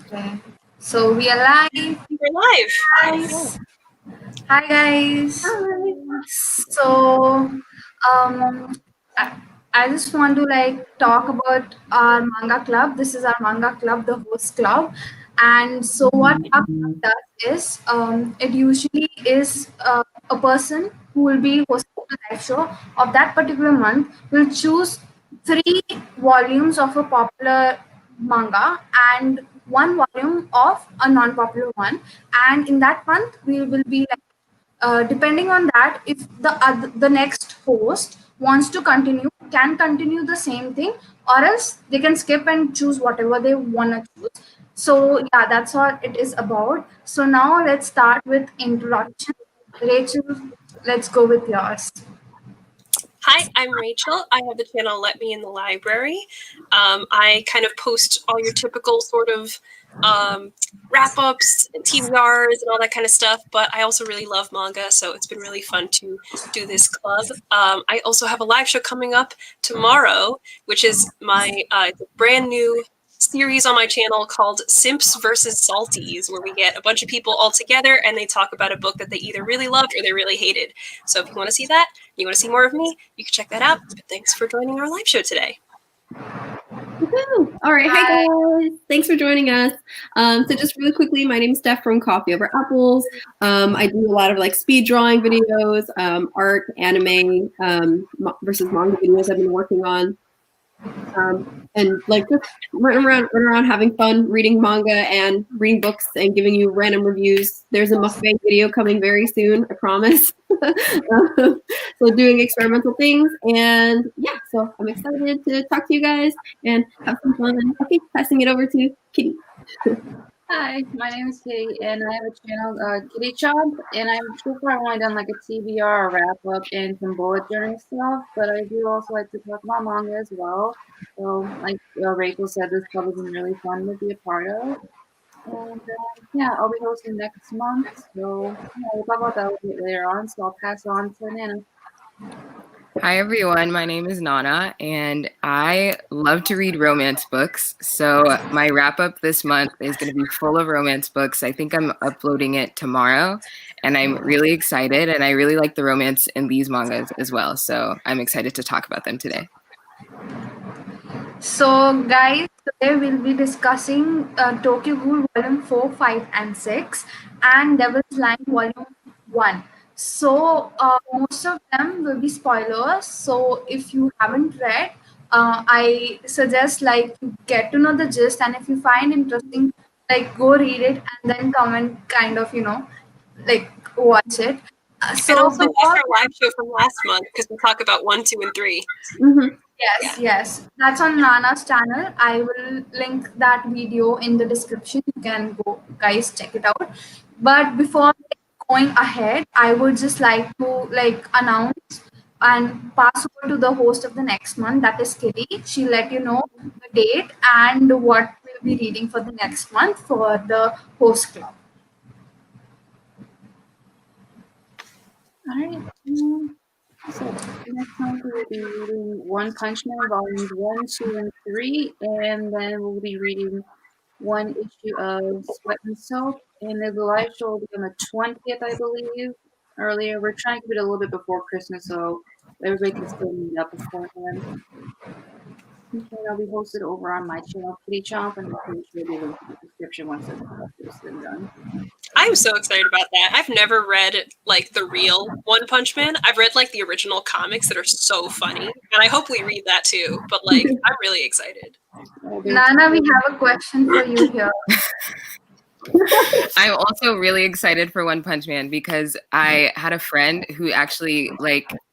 Okay. So we are live. We're live. Guys. Hi guys. Hi. So I just want to talk about our manga club. This is our manga club, the host club. And so what our club does is it usually is a person who will be hosting the live show of that particular month will choose 3 volumes of a popular manga and 1 volume of a non-popular one, and in that month we will be depending on that, if the next host wants to continue, can continue the same thing, or else they can skip and choose whatever they want to choose. So yeah, that's what it is about. So now let's start with introduction. Rachel, let's go with yours. Hi, I'm Rachel. I have the channel Let Me in the Library. I kind of post all your typical sort of wrap-ups, TBRs, and all that kind of stuff, but I also really love manga, so it's been really fun to do this club. I also have a live show coming up tomorrow, which is my brand new series on my channel called Simps versus Salties, where we get a bunch of people all together and they talk about a book that they either really loved or they really hated. So if you want to see that, you want to see more of me, you can check that out. But thanks for joining our live show today. Woo-hoo. All right, hi guys. Thanks for joining us. So just really quickly, my name is Steff from Coffee Over Apples. I do a lot of speed drawing videos, art, anime versus manga videos I've been working on. And just running around having fun, reading manga and reading books and giving you random reviews. There's a mukbang video coming very soon, I promise. So doing experimental things, and yeah, so I'm excited to talk to you guys and have some fun. Okay, passing it over to Kitty. Hi, my name is Kitty, and I have a channel, Kitty Chomp, and I'm so far only done a TBR, a wrap-up, and some bullet journal stuff, but I do also like to talk about manga as well. So, like Rachel said, this club has been really fun to be a part of. And yeah, I'll be hosting next month, so yeah, we'll talk about that a little bit later on, so I'll pass on to Nana. Hi everyone, my name is Nana and I love to read romance books. So my wrap up this month is going to be full of romance books. I think I'm uploading it tomorrow and I'm really excited, and I really like the romance in these mangas as well. So I'm excited to talk about them today. So guys, today we'll be discussing Tokyo Ghoul Volume 4, 5 and 6 and Devil's Line Volume 1. So most of them will be spoilers. So if you haven't read, I suggest you get to know the gist, and if you find interesting, go read it and then come and kind of watch it. And also watch our live show from last month, because we talk about 1, 2, and 3. Mm-hmm. Yes. That's on Nana's channel. I will link that video in the description. You can go, guys, check it out. But before going ahead, I would just like to announce and pass over to the host of the next month, that is Kitty. She'll let you know the date and what we'll be reading for the next month for the host club. All right. So next month we will be reading One Punch Man Volumes 1, 2, and 3, and then we'll be reading one issue of Sweat and Soap, and then the live show will be on the 20th, I believe. Earlier, we're trying to do it a little bit before Christmas, so everybody can still meet up beforehand. And I'll be hosted over on my channel, Kitty Chomp, and I'll be in the description once it's been done. I'm so excited about that. I've never read the real One Punch Man. I've read the original comics that are so funny, and I hope we read that too. But I'm really excited. Nana, we have a question for you here. I'm also really excited for One Punch Man because I had a friend who actually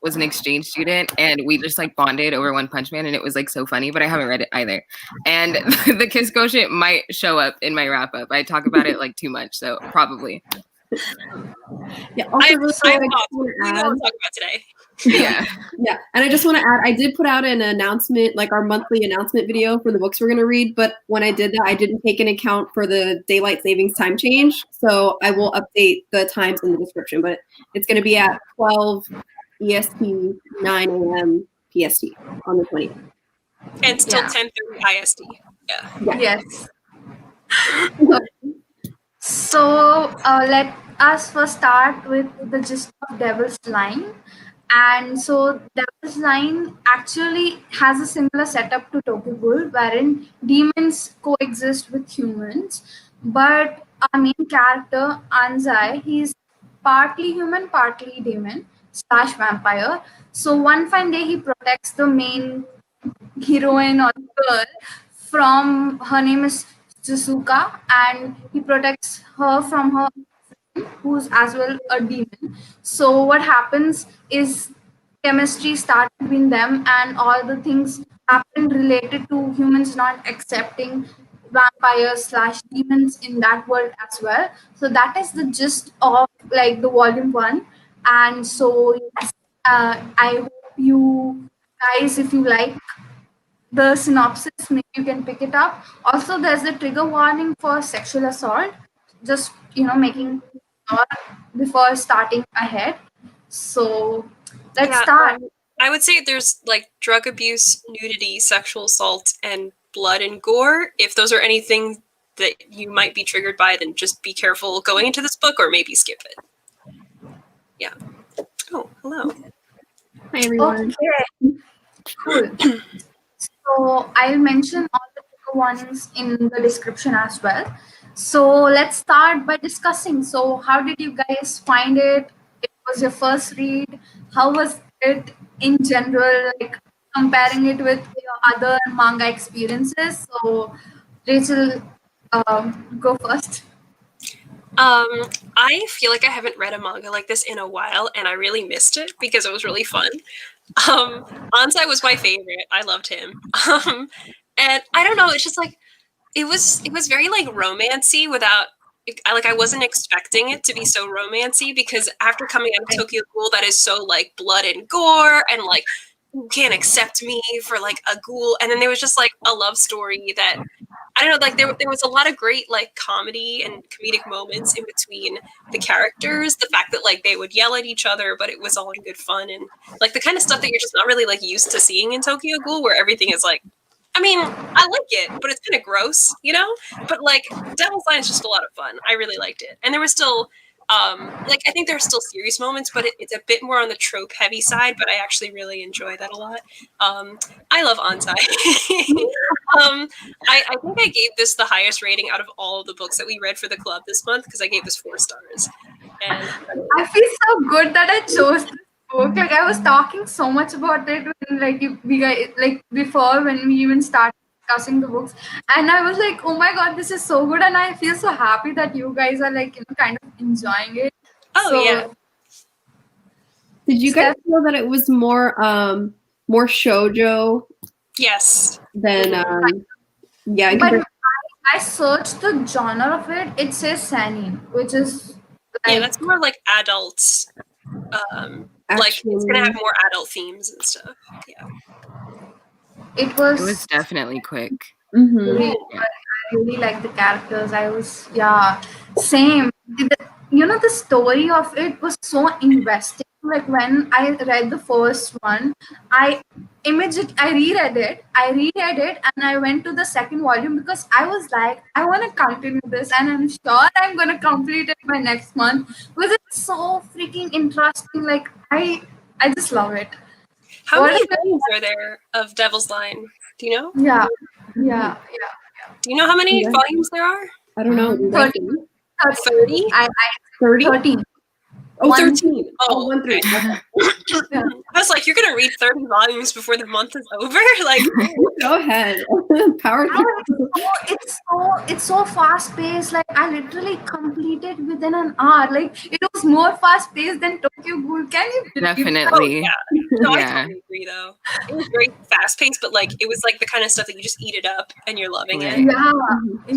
was an exchange student, and we just bonded over One Punch Man, and it was so funny, but I haven't read it either. And the Kiss Quotient might show up in my wrap up. I talk about it too much, so probably. Yeah, also we don't talk about today. Yeah. And I just want to add, I did put out an announcement, our monthly announcement video for the books we're going to read, but when I did that, I didn't take into account for the daylight savings time change, so I will update the times in the description, but it's going to be at 12 EST, 9 a.m. PST on the 20th. And still 10:30 IST. Yeah. Yes. So let us first start with the gist of Devil's Line. And so Devil's Line actually has a similar setup to Tokyo Ghoul, wherein demons coexist with humans. But our main character, Anzai, he's partly human, partly demon slash vampire. So one fine day he protects the main heroine or girl from, her name is Suzuka, and he protects her from her friend, who's as well a demon. So what happens is chemistry starts between them, and all the things happen related to humans not accepting vampires slash demons in that world as well. So that is the gist of like the volume 1. And so yes, I hope you guys, if you like the synopsis, maybe you can pick it up. Also, there's a trigger warning for sexual assault, just making sure before starting ahead. So let's start. I would say there's like drug abuse, nudity, sexual assault, and blood and gore. If those are anything that you might be triggered by, then just be careful going into this book, or maybe skip it. Yeah. Oh, hello. Hi, everyone. Okay. Cool. So I'll mention all the trigger warnings in the description as well. So let's start by discussing. So how did you guys find it? It was your first read. How was it in general, like comparing it with your other manga experiences? So Rachel, go first. I feel like I haven't read a manga like this in a while, and I really missed it because it was really fun. Anzai was my favorite. I loved him. And I don't know, it's just like it was very like romancy without I wasn't expecting it to be so romancy, because after coming out of Tokyo Ghoul that is so like blood and gore and like you can't accept me for like a ghoul, and then there was just like a love story that I don't know, like there was a lot of great like comedy and comedic moments in between the characters. The fact that like they would yell at each other, but it was all in good fun, and like the kind of stuff that you're just not really like used to seeing in Tokyo Ghoul, where everything is like, I mean, I like it, but it's kind of gross, But like Devil's Line is just a lot of fun. I really liked it, and there was still I think there are still serious moments, but it's a bit more on the trope heavy side. But I actually really enjoy that a lot. I love Anzai. I think I gave this the highest rating out of all of the books that we read for the club this month, because I gave this 4 stars. And I feel so good that I chose this book. Like I was talking so much about it when we guys before when we even started discussing the books, and I was like, oh my god, this is so good, and I feel so happy that you guys are like kind of enjoying it. Oh so, yeah. Did you guys feel that it was more shoujo? Yes. Than yeah. But I searched the genre of it. It says seinen, which is like, that's more like adults. Like it's gonna have more adult themes and stuff. Yeah. It was definitely quick. Mm-hmm. Really, I really like the characters. Same. The story of it was so investing. Like when I read the first one, I reread it, and I went to the second volume because I was like, I want to continue this, and I'm sure I'm gonna complete it by next month because it's so freaking interesting. Like I just love it. How many volumes are there of Devil's Line? Do you know? Yeah. Do you know how many volumes there are? I don't know. 30? 13. Oh, 13. Oh, 1 3. I was like, you're gonna read 30 volumes before the month is over? Like, go ahead. Power through. It's so fast paced. Like I literally completed within an hour. Like it was more fast paced than Tokyo Ghoul. Can you believe Definitely. That? No, I totally agree though. It was very fast paced, but like it was like the kind of stuff that you just eat it up and you're loving it. Yeah.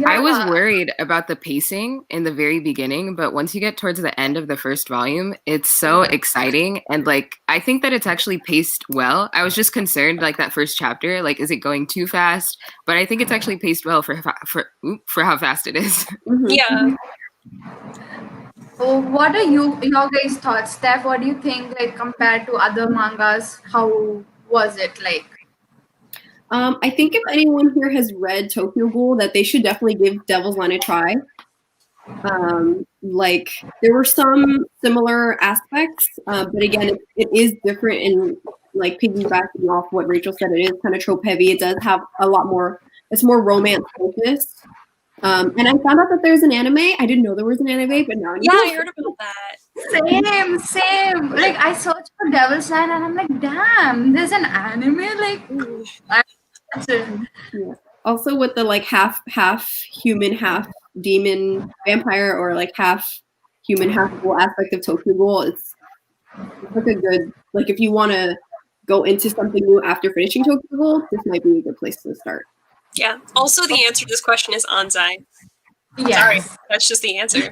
I was worried about the pacing in the very beginning, but once you get towards the end of the first volume, it's so exciting, and like I think that it's actually paced well. I was just concerned like that first chapter, like is it going too fast? But I think it's actually paced well for how fast it is. Mm-hmm. Yeah. So what are your guys' thoughts, Steff? What do you think, like compared to other mangas? How was it like? I think if anyone here has read Tokyo Ghoul, that they should definitely give Devil's Line a try. Like there were some similar aspects, but again, it is different and like piggybacking off what Rachel said, it is kind of trope heavy. It does have a lot more, it's more romance focused. And I found out that there's an anime. I didn't know there was an anime, but now I Yeah, know. I heard about that. Same. Like I searched for Devil's Line and I'm like, damn, there's an anime. Like, that's it. Yeah. Also with the like half human, half demon vampire, or like half human, half ghoul aspect of Tokyo Ghoul, it's like a good, like if you want to go into something new after finishing Tokyo Ghoul, this might be a good place to start. Yeah. Also, the answer to this question is Anzai. Yes. Sorry, that's just the answer.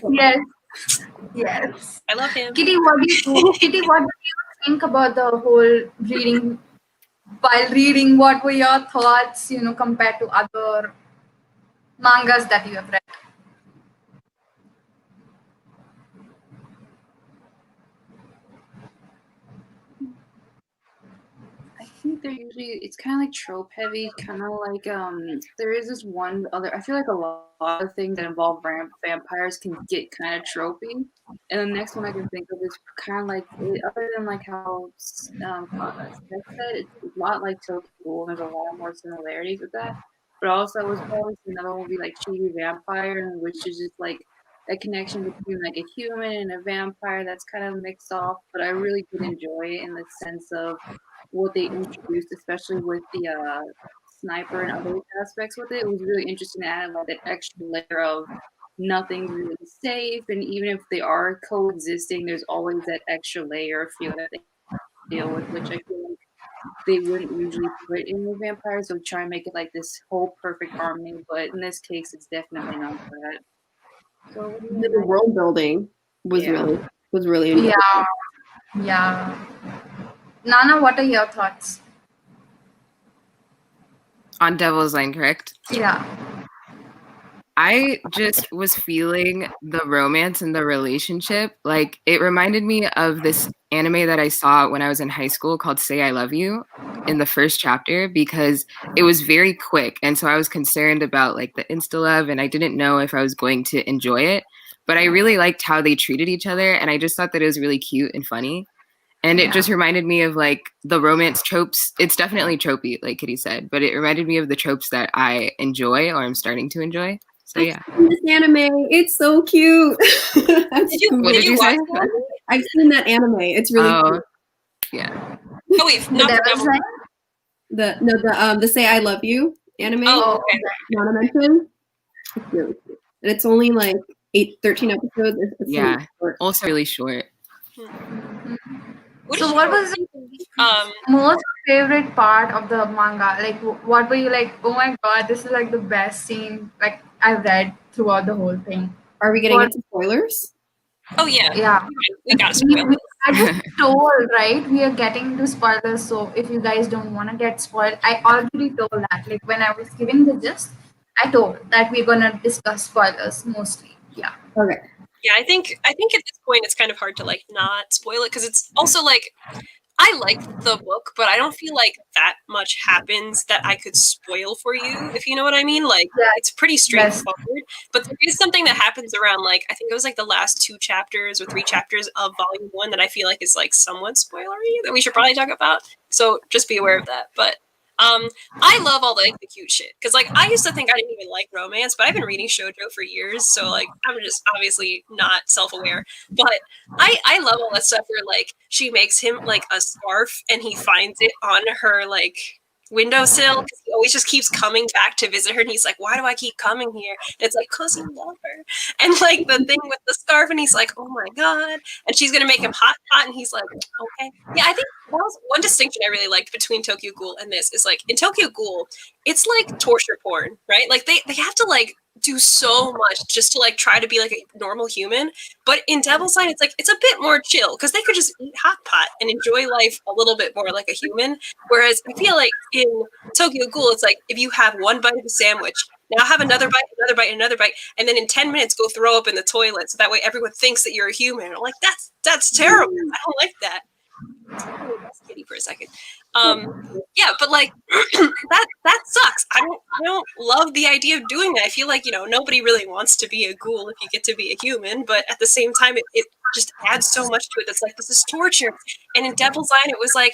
Yes. I love him. Kitty, what do you think about the whole reading? While reading, what were your thoughts, compared to other mangas that you have read? I think they're usually, it's kind of like trope heavy, kind of like there is this one other, I feel like a lot of things that involve vampires can get kind of tropey, and the next one I can think of is kind of like, other than like how Steff said, it's a lot like Tokyo Ghoul, and there's a lot more similarities with that, but also it was probably another one would be like Chibi Vampire, which is just like a connection between like a human and a vampire that's kind of mixed off, but I really did enjoy it in the sense of what they introduced, especially with the sniper and other aspects with it. It was really interesting to add like that extra layer of nothing's really safe, and even if they are coexisting, there's always that extra layer of fear that they deal with, which I feel like they wouldn't usually put in with vampires. So try and make it like this whole perfect harmony, but in this case, it's definitely not that. So The world building was really interesting. Yeah. Nana, what are your thoughts? On Devil's Line, correct? Yeah. I just was feeling the romance and the relationship. Like, it reminded me of this anime that I saw when I was in high school called Say I Love You in the first chapter, because it was very quick. And so I was concerned about like the insta love, and I didn't know if I was going to enjoy it. But I really liked how they treated each other, and I just thought that it was really cute and funny. And it just reminded me of like the romance tropes. It's definitely tropey, like Kitty said, but it reminded me of the tropes that I enjoy or I'm starting to enjoy. So yeah. I've seen this anime. It's so cute. What did you say? I've seen that anime. It's really cute. Yeah. Oh wait, not the Devil's Line. The Say I Love You anime. Oh, okay. Nana mentioned. It's really cute. And it's only like 13 episodes. It's Yeah. really short. Also really short. So what was the most favorite part of the manga? Like, what were you like, oh my god, this is like the best scene like I've read throughout the whole thing? Are we getting into spoilers? Oh yeah. Yeah. We got spoiled. I just told, right? We are getting into spoilers, so if you guys don't want to get spoiled, I already told that. Like when I was giving the gist, I told that we're gonna discuss spoilers mostly. Yeah. Okay. Yeah, I think at this point it's kind of hard to like not spoil it, because it's also like I like the book, but I don't feel like that much happens that I could spoil for you, if you know what I mean. Like it's pretty straightforward, but there is something that happens around like I think it was like the last 2 chapters or 3 chapters of volume 1 that I feel like is like somewhat spoilery that we should probably talk about. So just be aware of that. But I love all like the cute shit, because like I used to think I didn't even like romance, but I've been reading shoujo for years, so like I'm just obviously not self-aware. But I love all that stuff where like she makes him like a scarf and he finds it on her like windowsill, because he always just keeps coming back to visit her, and he's like, why do I keep coming here? And it's like, cause you love her. And like the thing with the scarf, and he's like, oh my god, and she's gonna make him hot, and he's like, okay. Yeah, I think that was one distinction I really liked between Tokyo Ghoul and this is like in Tokyo Ghoul, it's like torture porn, right? Like they have to like do so much just to like try to be like a normal human. But in Devil's Line, it's like it's a bit more chill, because they could just eat hot pot and enjoy life a little bit more like a human. Whereas I feel like in Tokyo Ghoul, it's like if you have one bite of a sandwich, now have another bite, another bite, another bite, and then in 10 minutes go throw up in the toilet, so that way everyone thinks that you're a human. I'm like, that's terrible. I don't like that. That's Kitty for a second. Yeah, but like that sucks. I don't love the idea of doing that. I feel like, you know, nobody really wants to be a ghoul if you get to be a human, but at the same time it just adds so much to it. It's like, this is torture. And in Devil's Line, it was like,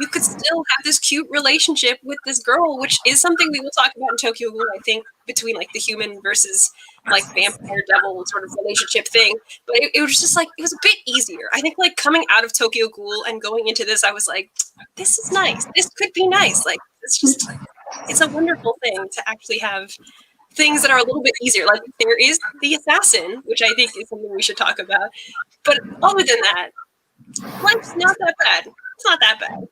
you could still have this cute relationship with this girl, which is something we will talk about in Tokyo Ghoul, I think, between like the human versus like vampire devil sort of relationship thing. But it was just like, it was a bit easier. I think like coming out of Tokyo Ghoul and going into this, I was like, this is nice. This could be nice. Like, it's a wonderful thing to actually have things that are a little bit easier. Like, there is the assassin, which I think is something we should talk about. But other than that, life's not that bad. It's not that bad.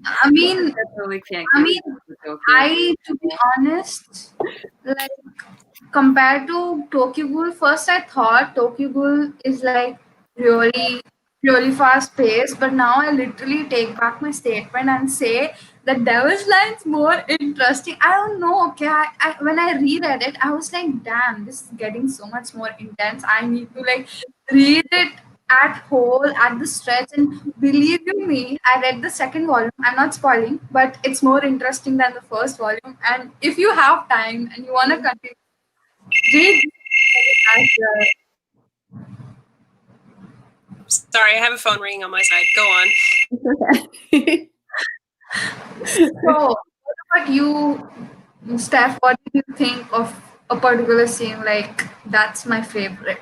I mean, Definitely can't. to be honest, like compared to Tokyo Ghoul, first I thought Tokyo Ghoul is like really fast paced, but now I literally take back my statement and say that Devil's Line's more interesting. I don't know, okay, I when I reread it, I was like, damn, this is getting so much more intense. I need to like read it at whole, at the stretch, and believe you me, I read the second volume. I'm not spoiling, but it's more interesting than the first volume. And if you have time and you want to continue, read as well. Sorry, I have a phone ringing on my side. Go on. Okay. So, what about you, Steph? What do you think of a particular scene? Like, that's my favorite.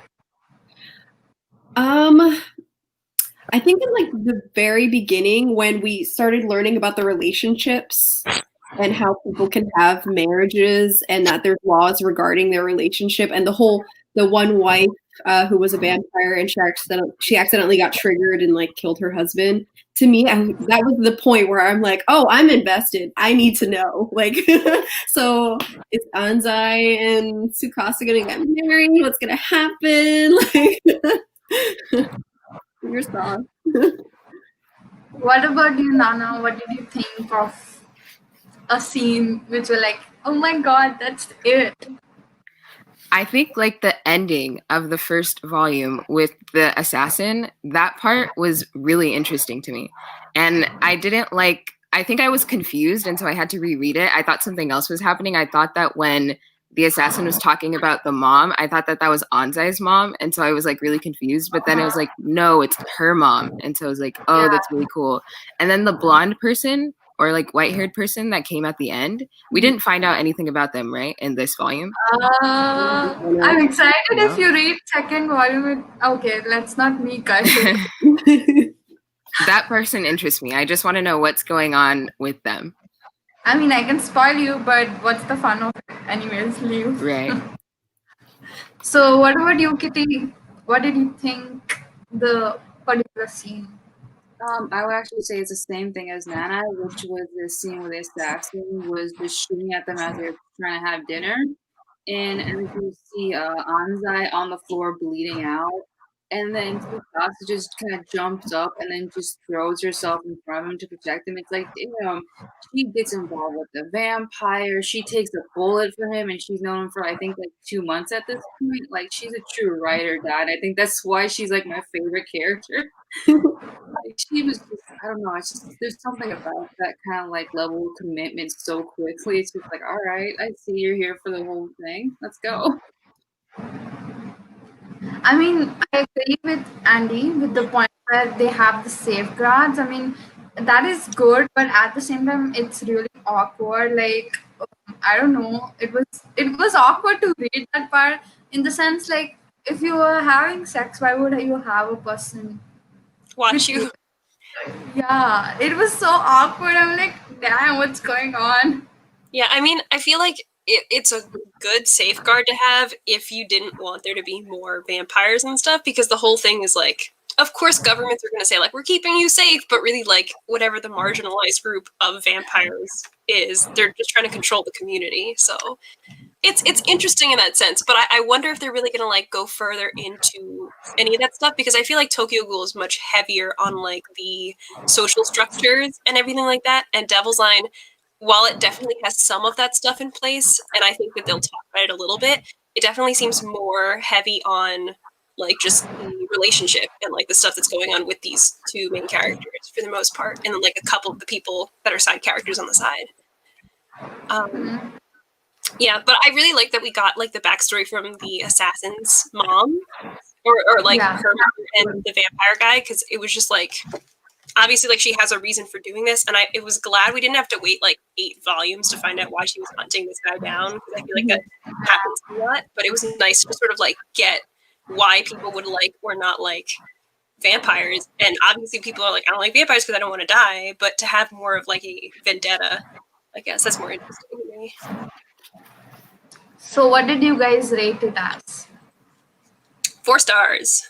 I think in like the very beginning when we started learning about the relationships and how people can have marriages and that there's laws regarding their relationship, and the one wife who was a vampire and she accidentally got triggered and like killed her husband. To me, that was the point where I'm like, oh, I'm invested. I need to know. Like, so is Anzai and Tsukasa gonna get married? What's gonna happen? Like, your thoughts. What about you, Nana? What did you think of a scene which were like, oh my god, that's it? I think like the ending of the first volume with the assassin, that part was really interesting to me. And I think I was confused, and so I had to reread it. I thought something else was happening. I thought that when the assassin was talking about the mom, I thought that was Anzai's mom. And so I was like really confused, but then it was like, no, it's her mom. And so I was like, oh, that's really cool. And then the blonde person or like white-haired person that came at the end, we didn't find out anything about them, right, in this volume? I'm excited if you read second volume. Okay, let's not me guys. That person interests me. I just want to know what's going on with them. I mean, I can spoil you, but what's the fun of it? Anyways, leave. Right. So what about you, Kitty? What did you think the particular scene? I would actually say it's the same thing as Nana, which was this scene where the assassin was just shooting at them as they were trying to have dinner. And as you see Anzai on the floor bleeding out. And then Tsukasa just kind of jumps up and then just throws herself in front of him to protect him. It's like, she gets involved with the vampire. She takes a bullet for him, and she's known him for, I think, like 2 months at this point. Like, she's a true ride or die. And I think that's why she's, like, my favorite character. Like, she was just, I don't know, it's just, there's something about that kind of, like, level of commitment so quickly. It's just like, all right, I see you're here for the whole thing. Let's go. I mean, I agree with Andy with the point where they have the safeguards. I mean, that is good, but at the same time, it's really awkward. Like, I don't know, it was awkward to read that part, in the sense like, if you were having sex, why would you have a person watch you? Yeah, it was so awkward. I'm like, damn, what's going on? Yeah, I mean, I feel like it's a good safeguard to have if you didn't want there to be more vampires and stuff, because the whole thing is like, of course governments are going to say like, we're keeping you safe, but really like whatever the marginalized group of vampires is, they're just trying to control the community. So it's interesting in that sense, but I wonder if they're really going to like go further into any of that stuff, because I feel like Tokyo Ghoul is much heavier on like the social structures and everything like that, and Devil's Line, while it definitely has some of that stuff in place, and I think that they'll talk about it a little bit, it definitely seems more heavy on like just the relationship and like the stuff that's going on with these two main characters for the most part, and then like a couple of the people that are side characters on the side. Yeah, but I really like that we got like the backstory from the assassin's mom, or like Yeah. her mom and the vampire guy, because it was just like obviously like she has a reason for doing this, and it was glad we didn't have to wait like 8 volumes to find out why she was hunting this guy down, because I feel like that happens a lot. But it was nice to sort of like get why people would like or not like vampires, and obviously people are like, I don't like vampires because I don't want to die, but to have more of like a vendetta, I guess that's more interesting to me. So what did you guys rate it as? 4 stars,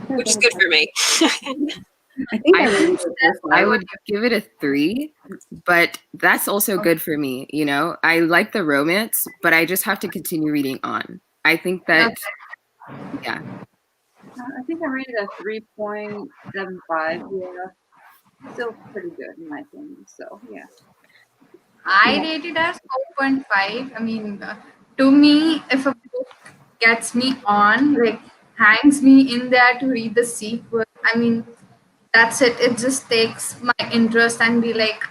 which is good for me. I think I would give it a 3, but that's also good for me. You know, I like the romance, but I just have to continue reading on. I think that, yeah. I think I rated a 3.75. Yeah, still pretty good in my opinion. So yeah. I rate it as 4.5. I mean, to me, if a book gets me on, like hangs me in there to read the sequel, I mean, that's it. It just takes my interest and be like,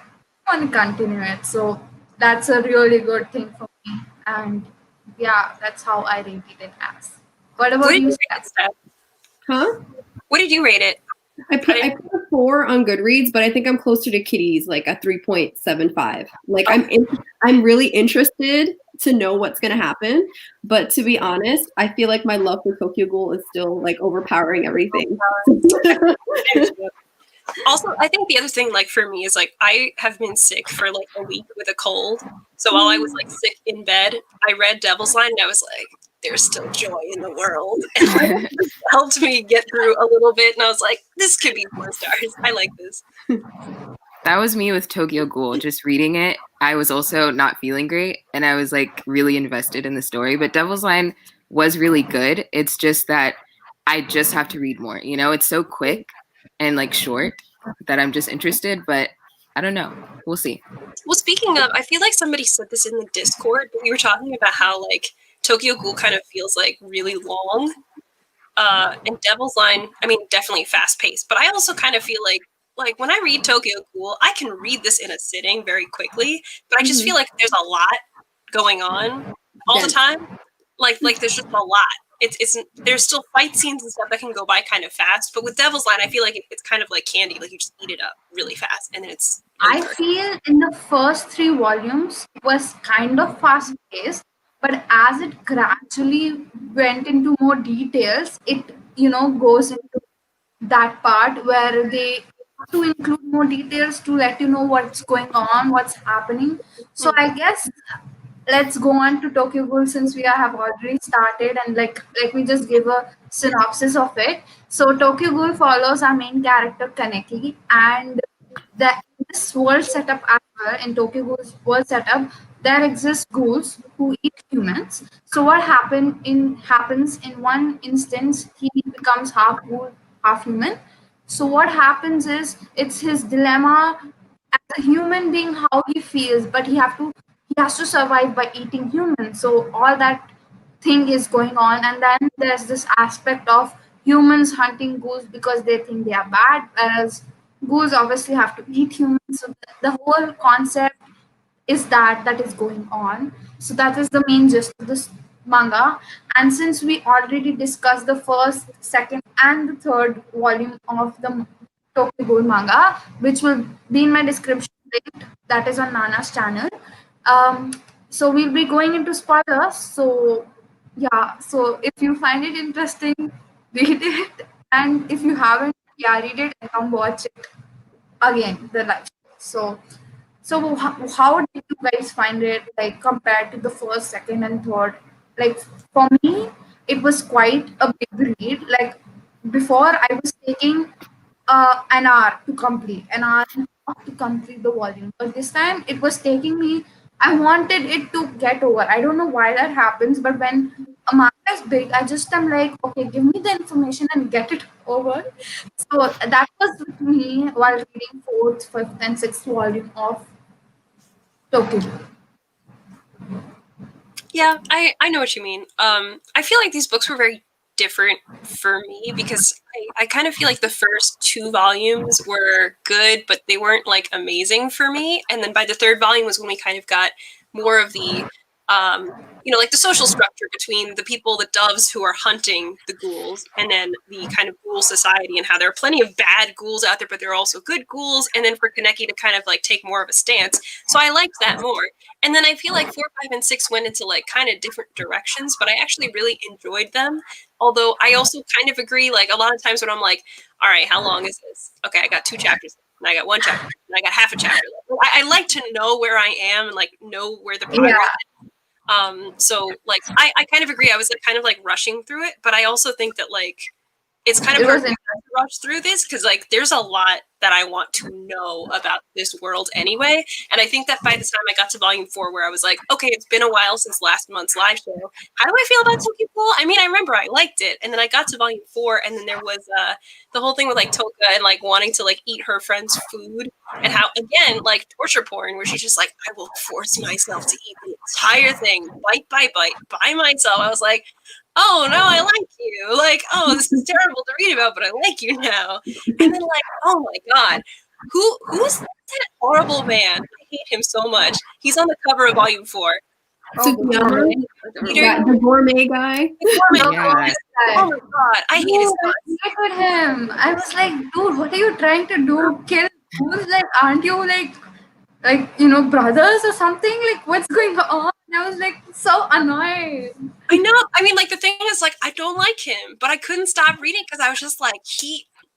I want to continue it. So that's a really good thing for me. And yeah, that's how I rated it as. What What about did you you, rate Steph? it, Steph? Huh? What did you rate it? I put a 4 on Goodreads, but I think I'm closer to Kitty's, like a 3.75. Like I'm really interested to know what's gonna happen, but to be honest, I feel like my love for Tokyo Ghoul is still like overpowering everything. Also, I think the other thing, like for me, is like I have been sick for like a week with a cold. So while I was like sick in bed, I read Devil's Line, and I was like, "There's still joy in the world," and like, it helped me get through a little bit. And I was like, "This could be 4 stars. I like this." That was me with Tokyo Ghoul. Just reading it, I was also not feeling great, and I was like really invested in the story. But Devil's Line was really good. It's just that I just have to read more. You know, it's so quick and like short that I'm just interested. But I don't know. We'll see. Well, speaking of, I feel like somebody said this in the Discord, but we were talking about how like Tokyo Ghoul kind of feels like really long. And Devil's Line, I mean, definitely fast paced, but I also kind of feel like when I read Tokyo Ghoul, I can read this in a sitting very quickly, but I just feel like there's a lot going on all the time. Like there's just a lot. It's there's still fight scenes and stuff that can go by kind of fast, but with Devil's Line, I feel like it's kind of like candy. Like you just eat it up really fast, and then it's. I feel in the first 3 volumes it was kind of fast paced, but as it gradually went into more details, it goes into that part where they have to include more details to let you know what's going on, what's happening. So I guess let's go on to Tokyo Ghoul since we have already started, and like let me just give a synopsis of it. So Tokyo Ghoul follows our main character Kaneki, and this world setup as well, in Tokyo Ghoul's world setup, there exist ghouls who eat humans. So what happens in one instance, he becomes half ghoul, half human. So what happens is it's his dilemma as a human being, how he feels, but he has to survive by eating humans. So all that thing is going on, and then there's this aspect of humans hunting ghouls because they think they are bad, whereas ghouls obviously have to eat humans. So the whole concept is that is going on. So that is the main gist of this manga. And since we already discussed the first, second, and the third volume of the Tokyo Ghoul manga, which will be in my description link, that is on Nana's channel. So we'll be going into spoilers. So yeah, so if you find it interesting, read it, and if you haven't, yeah, read it and come watch it again, the live show. So how did you guys find it, like compared to the first, second, and third? Like for me, it was quite a big read. Like before, I was taking an hour to complete, an hour and a half to complete the volume. But this time, it was taking me. I wanted it to get over. I don't know why that happens, but when a manga is big, I just am like, okay, give me the information and get it over. So that was with me while reading fourth, fifth, and sixth volume of Tokyo. Yeah, I know what you mean. I feel like these books were very different for me because I kind of feel like the first 2 volumes were good, but they weren't like amazing for me. And then by the 3rd volume was when we kind of got more of the, like the social structure between the people, the doves who are hunting the ghouls, and then the kind of ghoul society, and how there are plenty of bad ghouls out there, but there are also good ghouls. And then for Kaneki to kind of like take more of a stance. So I liked that more. And then I feel like 4, 5, and 6 went into like kind of different directions, but I actually really enjoyed them. Although I also kind of agree, like a lot of times when I'm like, all right, how long is this? Okay, I got 2 chapters, and I got 1 chapter, and I got half a chapter left. I like to know where I am and like know where the progress is. So like I kind of agree. I was like kind of like rushing through it, but I also think that like it's kind of hard to rush through this because like there's a lot that I want to know about this world anyway. And I think that by the time I got to volume 4, where I was like, okay, it's been a while since last month's live show. How do I feel about some people? I mean, I remember I liked it. And then I got to volume 4, and then there was the whole thing with like Toka and like wanting to like eat her friend's food, and how again, like torture porn, where she's just like, I will force myself to eat the entire thing, bite by bite, by myself. I was like, oh no, I like you. Like, oh, this is terrible to read about, but I like you now. And then like, oh my god, who's that horrible man? I hate him so much. He's on the cover of volume 4. The gourmet guy. Yeah. Oh my god, I hate his guts. I hated him. I was like, dude, what are you trying to do? Kill who's like, aren't you like brothers or something? Like, what's going on? And I was like so annoyed. I know. I mean, like the thing is, like, I don't like him, but I couldn't stop reading because I was just like,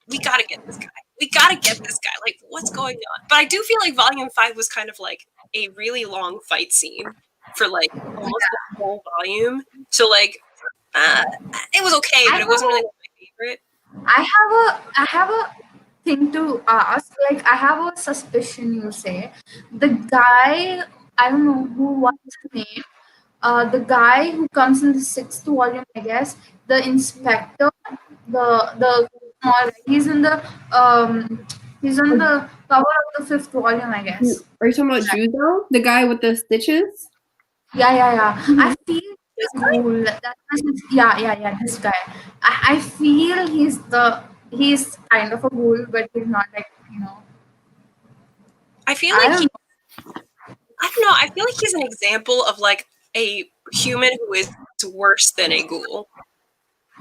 we gotta get this guy. We gotta get this guy. Like, what's going on? But I do feel like volume 5 was kind of like a really long fight scene for like almost the whole volume. So like, it was okay, but it wasn't really my favorite. I have a thing to ask. Like, I have a suspicion. You say the guy. I don't know what's his name. The guy who comes in the 6th volume, I guess. The inspector. The small. He's in the He's on the cover of the 5th volume, I guess. Are you talking about Juzo, the guy with the stitches? Yeah. I feel Ghoul. Yeah. This guy. I feel he's kind of a ghoul, but he's not like I feel like I don't know. I feel like he's an example of like a human who is worse than a ghoul.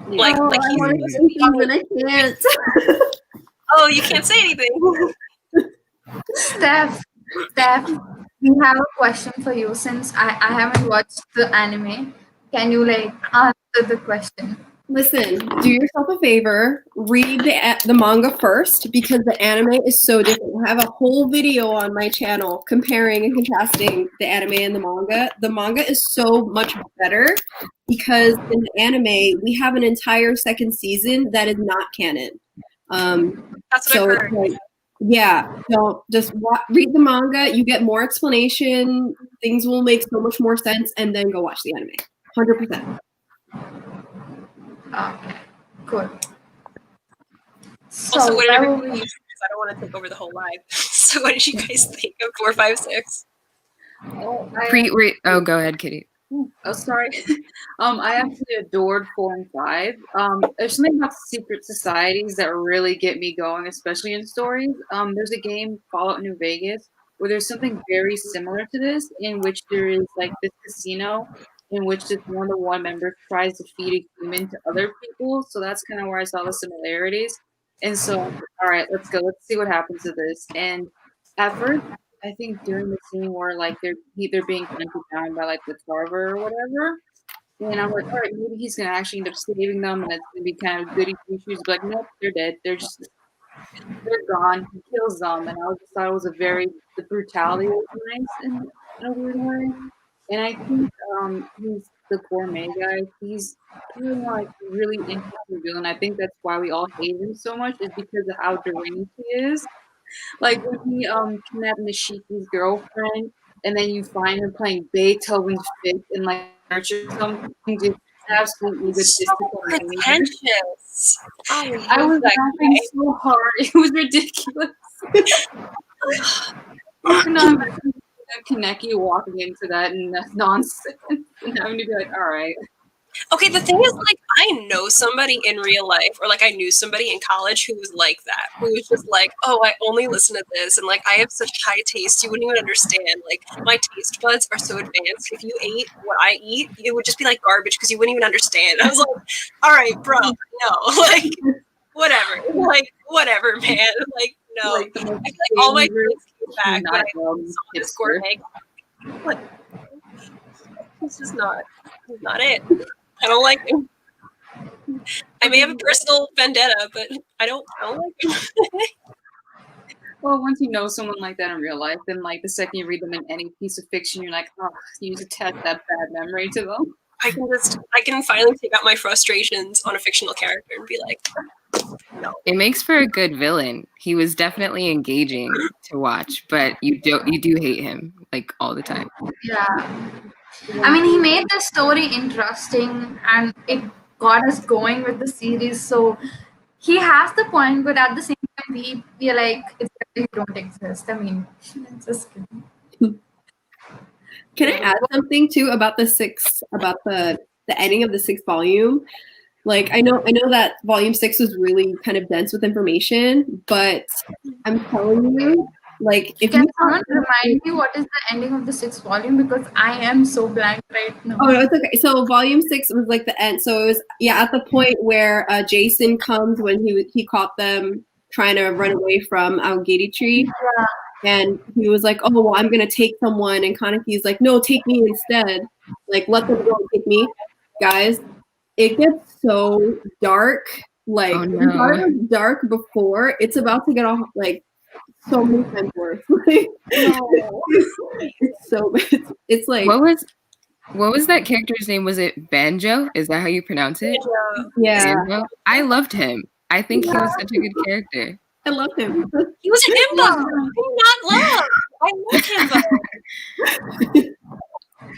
Like I want to say things and I can't. Oh, you can't say anything. Steff, we have a question for you. Since I haven't watched the anime, can you like answer the question? Listen, do yourself a favor, read the manga first because the anime is so different. I have a whole video on my channel comparing and contrasting the anime and the manga. The manga is so much better because in the anime we have an entire 2nd season that is not canon. That's what I've heard. So just read the manga. You get more explanation. Things will make so much more sense, and then go watch the anime. 100%. Okay, cool. Also, what did everyone think? I don't want to take over the whole live. So, what did you guys think of 4, 5, 6? Oh, go ahead, Kitty. Oh, sorry. I actually adored 4 and 5. There's something about secret societies that really get me going, especially in stories. There's a game, Fallout New Vegas, where there's something very similar to this, in which there is like this casino in which this one-to-one member tries to feed a human to other people. So that's kind of where I saw the similarities. And so, all right, let's go. Let's see what happens to this. And at first, I think during the scene where like they're being hunted down by like the carver or whatever, and I'm like, all right, maybe he's gonna actually end up saving them, and it's gonna be kind of goody two shoes. But like, nope, they're dead. They're gone. He kills them, and I just thought it was the brutality was nice in a weird way. And I think he's the gourmet guy. He's like really interesting villain. I think that's why we all hate him so much is because of how deranged he is. Like when he kidnapped Nishiki's girlfriend, and then you find him playing Beethoven's Fifth and like nurture something just absolutely egotistical. Pretentious. I was laughing so hard. It was ridiculous. Kaneki walking into that nonsense and having to be like, all right. Okay, the thing is, like, I know somebody in real life, or like I knew somebody in college who was like that, who was just like, oh, I only listen to this, and like I have such high taste, you wouldn't even understand. Like, my taste buds are so advanced. If you ate what I eat, it would just be like garbage because you wouldn't even understand. I was like, all right, bro, no, like, whatever, man. Like, no. Like, I feel like all my feelings came back when I saw this gore egg. What? This is not it. I don't like him. I may have a personal vendetta, but I don't like him. Well, once you know someone like that in real life, then like the second you read them in any piece of fiction, you're like, oh, you just attach that bad memory to them. I can finally take out my frustrations on a fictional character and be like, no. It makes for a good villain. He was definitely engaging to watch, but you do hate him like all the time. Yeah. I mean, he made the story interesting and it got us going with the series. So he has the point, but at the same time, we are like, it's like you don't exist. I mean, it's just kidding. Can I add something too about the ending of the 6th volume? Like, I know that volume 6 was really kind of dense with information, but I'm telling you, like, if Can you someone remind me what is the ending of the 6th volume? Because I am so blank right now. Oh, it's okay. So volume 6 was like the end. So it was at the point where Jason comes when he caught them trying to run away from Aogiri Tree. Yeah. And he was like, oh, well, I'm going to take someone. And Kaneki's like, no, take me instead. Like, let them go and take me. Guys, it gets so dark. Like, Oh, no. it was dark before. It's about to get all, like, so many times worse. Like, it's like. What was that character's name? Was it Banjo? Is that how you pronounce it? Yeah. Banjo? I loved him. I think he was such a good character. I loved him. He was an himbo. I love himbo.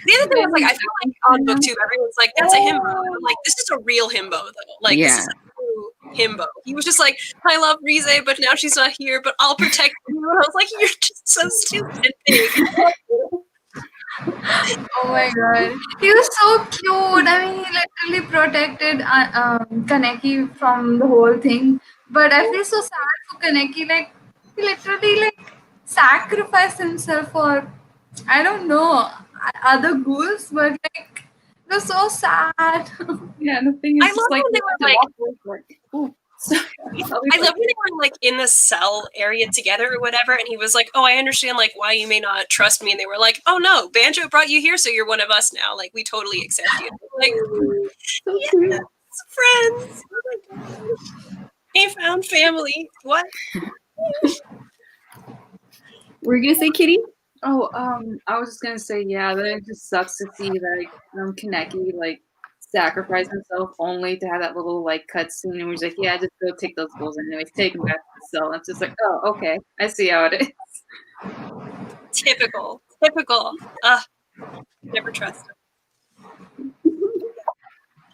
The other thing was, like, I feel like on BookTube, everyone's like, that's a himbo. And I'm like, this is a real himbo, though. Like, this is a true himbo. He was just like, I love Rize, but now she's not here, but I'll protect you. And I was like, you're just so stupid and big. Oh my god. He was so cute. I mean, he literally protected Kaneki from the whole thing. But I feel so sad for Kaneki. Like, he literally, like, sacrificed himself for, I don't know, other ghouls, but, like, it was so sad. Yeah, the thing is, I just love like, when they were like, I love like, when they were like in the cell area together or whatever, and he was like, "Oh, I understand like why you may not trust me," and they were like, "Oh no, Banjo brought you here, so you're one of us now. Like we totally accept you." Like, yes, friends. Oh my gosh. They found family. What? Were you gonna say, Kitty? Oh, I was just gonna say, yeah, that it just sucks to see like Kaneki like sacrifice himself only to have that little like cutscene, and we're just like, yeah, just go take those goals anyways, take them back to the cell. And it's just like, oh, okay, I see how it is. Typical. Never trust him.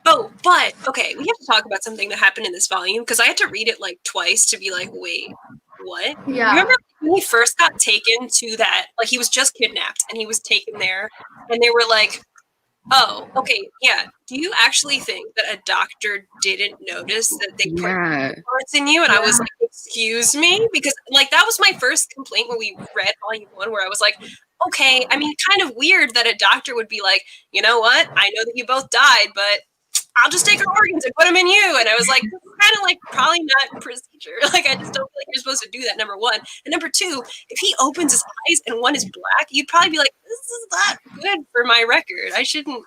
Oh, but okay, we have to talk about something that happened in this volume because I had to read it like twice to be like, wait, what? Yeah. Remember when he first got taken to that, like he was just kidnapped and he was taken there and they were like, oh, okay, yeah. Do you actually think that a doctor didn't notice that they put parts in you? And I was like, excuse me? Because like that was my first complaint when we read volume 1 where I was like, okay, I mean, kind of weird that a doctor would be like, you know what? I know that you both died, but I'll just take your organs and put them in you. And I was like, kind of like probably not procedure. Like, I just don't feel like you're supposed to do that, number one. And number two, if he opens his eyes and one is black, you'd probably be like, this is not good for my record. I shouldn't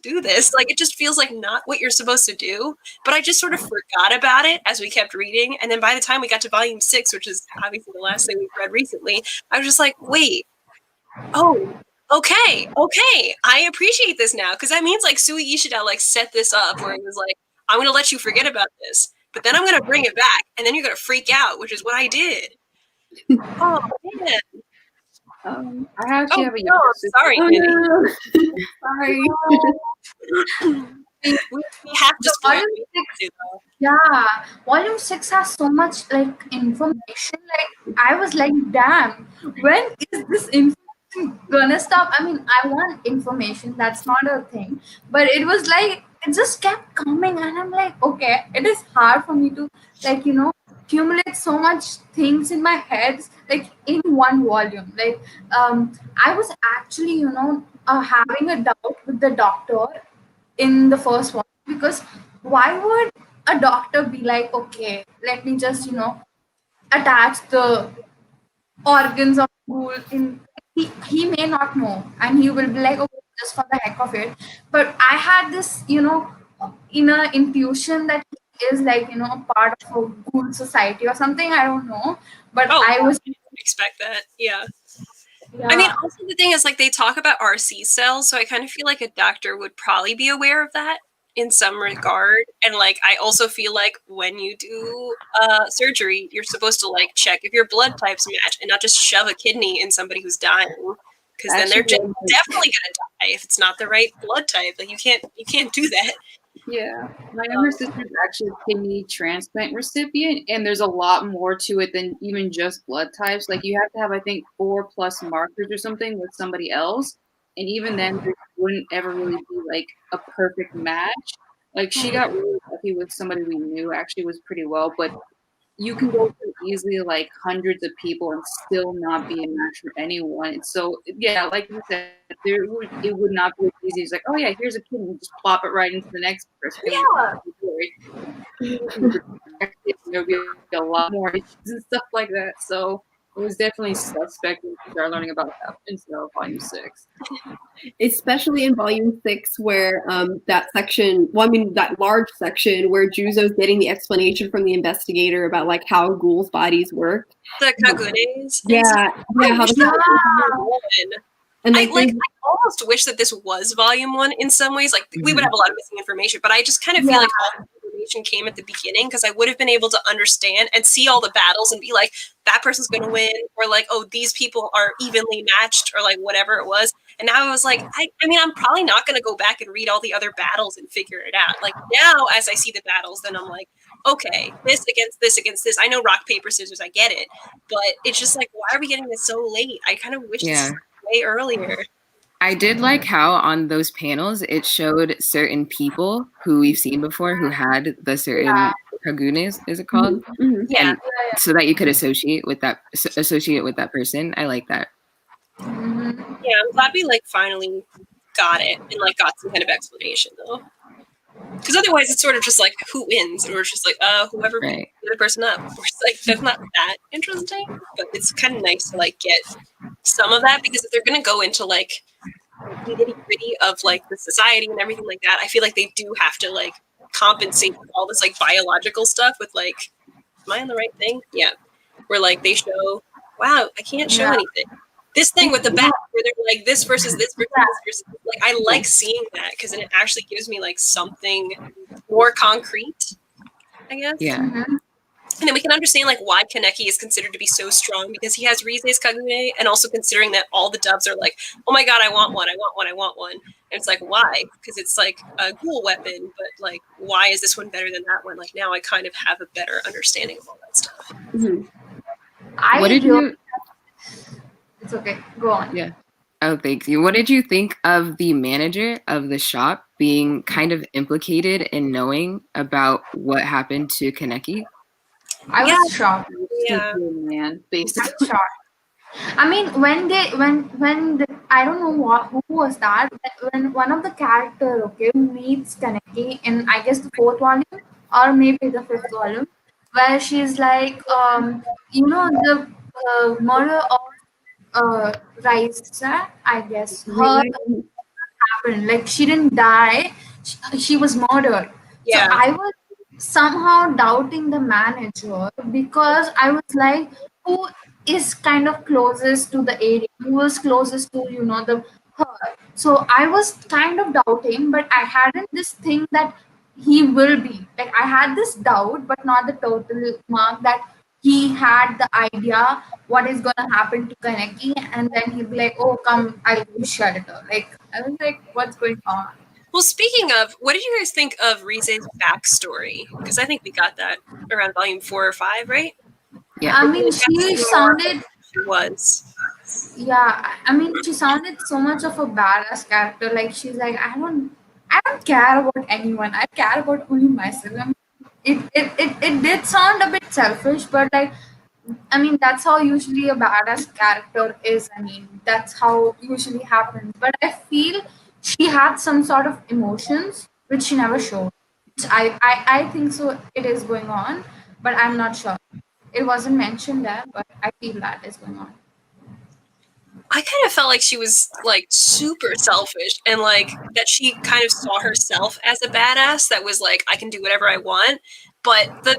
do this. Like, it just feels like not what you're supposed to do. But I just sort of forgot about it as we kept reading. And then by the time we got to volume 6, which is obviously the last thing we've read recently, I was just like, wait, oh, okay, I appreciate this now, because that means like Sui Ishida like set this up where it was like, I'm gonna let you forget about this, but then I'm gonna bring it back, and then you're gonna freak out, which is what I did. Oh man. I actually have a younger sister. Sorry, no. Sorry. we have to spoil it. Yeah, volume 6 has so much like information. Like I was like, damn, when is this information gonna stop. I mean, I want information. That's not a thing. But it was like it just kept coming, and I'm like, okay, it is hard for me to like accumulate so much things in my head like in one volume. Like I was actually having a doubt with the doctor in the first one because why would a doctor be like, okay, let me just attach the organs of Ghoul in he may not know and he will be like, okay, just for the heck of it. But I had this, inner intuition that he is like, a part of a Ghoul society or something. I don't know. But Oh, I was you would expect that. Yeah. yeah. I mean, also the thing is, like, they talk about RC cells, so I kind of feel like a doctor would probably be aware of that in some regard. And like, I also feel like when you do surgery, you're supposed to like check if your blood types match and not just shove a kidney in somebody who's dying, because then they're Actually, definitely gonna die if it's not the right blood type. Like, you can't do that. yeah, my younger sister is actually a kidney transplant recipient, and there's a lot more to it than even just blood types. Like you have to have, I think, 4+ markers or something with somebody else, and even then, there wouldn't ever really be like a perfect match. Like she got really lucky with somebody we knew actually was pretty well, but you can go through easily like hundreds of people and still not be a match for anyone. And so yeah, like you said, it would not be as easy as like, oh yeah, here's a kid and just plop it right into the next person. Yeah. There'll be a lot more issues and stuff like that. So it was definitely suspect when we started learning about that instead of volume 6. Especially in volume 6 where that section, well, I mean that large section where Juzo's getting the explanation from the investigator about like how ghouls' bodies work. The kagunes. Yeah, how And I almost wish that this was volume 1 in some ways. Like we would have a lot of missing information, but I just kind of feel like all the information came at the beginning because I would have been able to understand and see all the battles and be like, that person's going to win, or like, oh, these people are evenly matched, or like whatever it was. And now I was like, I mean, I'm probably not going to go back and read all the other battles and figure it out. Like now, as I see the battles, then I'm like, okay, this against this against this. I know rock, paper, scissors. I get it. But it's just like, why are we getting this so late? I kind of wish this was way earlier. I did like how on those panels it showed certain people who we've seen before who had the certain kagunes, is it called? Mm-hmm. Yeah. And so that you could associate with that person. I like that. Mm-hmm. Yeah, I'm glad we like finally got it and like got some kind of explanation though. Because otherwise it's sort of just like who wins, and we're just like, whoever beat the other person up. We're just like, that's not that interesting. But it's kind of nice to like get some of that, because if they're gonna go into like the nitty-gritty of like the society and everything like that, I feel like they do have to like compensate for all this like biological stuff with like, am I on the right thing? Yeah. Where like they show, wow, I can't show anything. This thing with the back where they're like this versus this versus this versus, like I like seeing that because then it actually gives me like something more concrete, I guess. Yeah. Mm-hmm. And then we can understand like why Kaneki is considered to be so strong, because he has Rize's Kagune, and also considering that all the dubs are like, oh my god, I want one. And it's like, why? Because it's like a ghoul weapon, but like, why is this one better than that one? Like now I kind of have a better understanding of all that stuff. Mm-hmm. What did you? It's okay. Go on. Yeah. Oh, thank you. What did you think of the manager of the shop being kind of implicated in knowing about what happened to Kaneki? I was shocked. Yeah. Man, basically. I was shocked. I mean, when I don't know who was that. When one of the character, meets Kaneki in I guess the 4th volume or maybe the 5th volume, where she's like, the murder of Raisa, I guess her happened. Like she didn't die, she was murdered. Yeah. So I was somehow doubting the manager because I was like, who is kind of closest to the area? Who was closest to the her? So I was kind of doubting, but I hadn't this thing that he will be like. I had this doubt, but not the total mark that he had the idea what is gonna happen to Kaneki, and then he'd be like, "Oh, come, I'll give you shelter." Like I was like, "What's going on?" Well, speaking of, what did you guys think of Rize's backstory? Because I think we got that around volume 4 or 5, right? Yeah. I mean, she sounded. She was. Yeah, I mean, she sounded so much of a badass character. Like she's like, I don't care about anyone. I care about only myself. I mean, it did sound a bit selfish, but like, I mean, that's how usually a badass character is. I mean, that's how usually happens. But I feel she had some sort of emotions which she never showed. I think so. It is going on, but I'm not sure. It wasn't mentioned there, but I feel that is going on. I kind of felt like she was like super selfish and like that she kind of saw herself as a badass that was like, I can do whatever I want. But the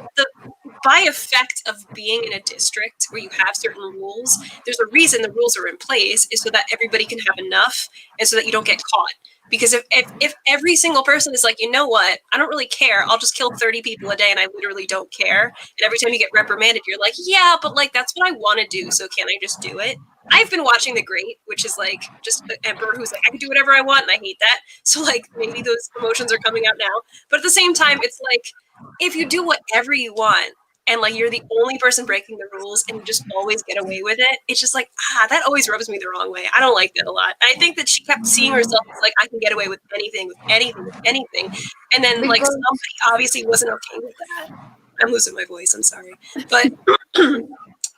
by effect of being in a district where you have certain rules, there's a reason the rules are in place is so that everybody can have enough and so that you don't get caught. Because if every single person is like, you know what, I don't really care, I'll just kill 30 people a day and I literally don't care. And every time you get reprimanded, you're like, yeah, but like that's what I want to do, so can't I just do it? I've been watching The Great, which is like just an emperor who's like, I can do whatever I want, and I hate that. So like maybe those emotions are coming out now. But at the same time, it's like if you do whatever you want and like you're the only person breaking the rules and you just always get away with it, it's just like, that always rubs me the wrong way. I don't like that a lot. I think that she kept seeing herself as like, I can get away with anything, with anything, with anything. And then like Because somebody obviously wasn't okay with that. I'm losing my voice, I'm sorry. But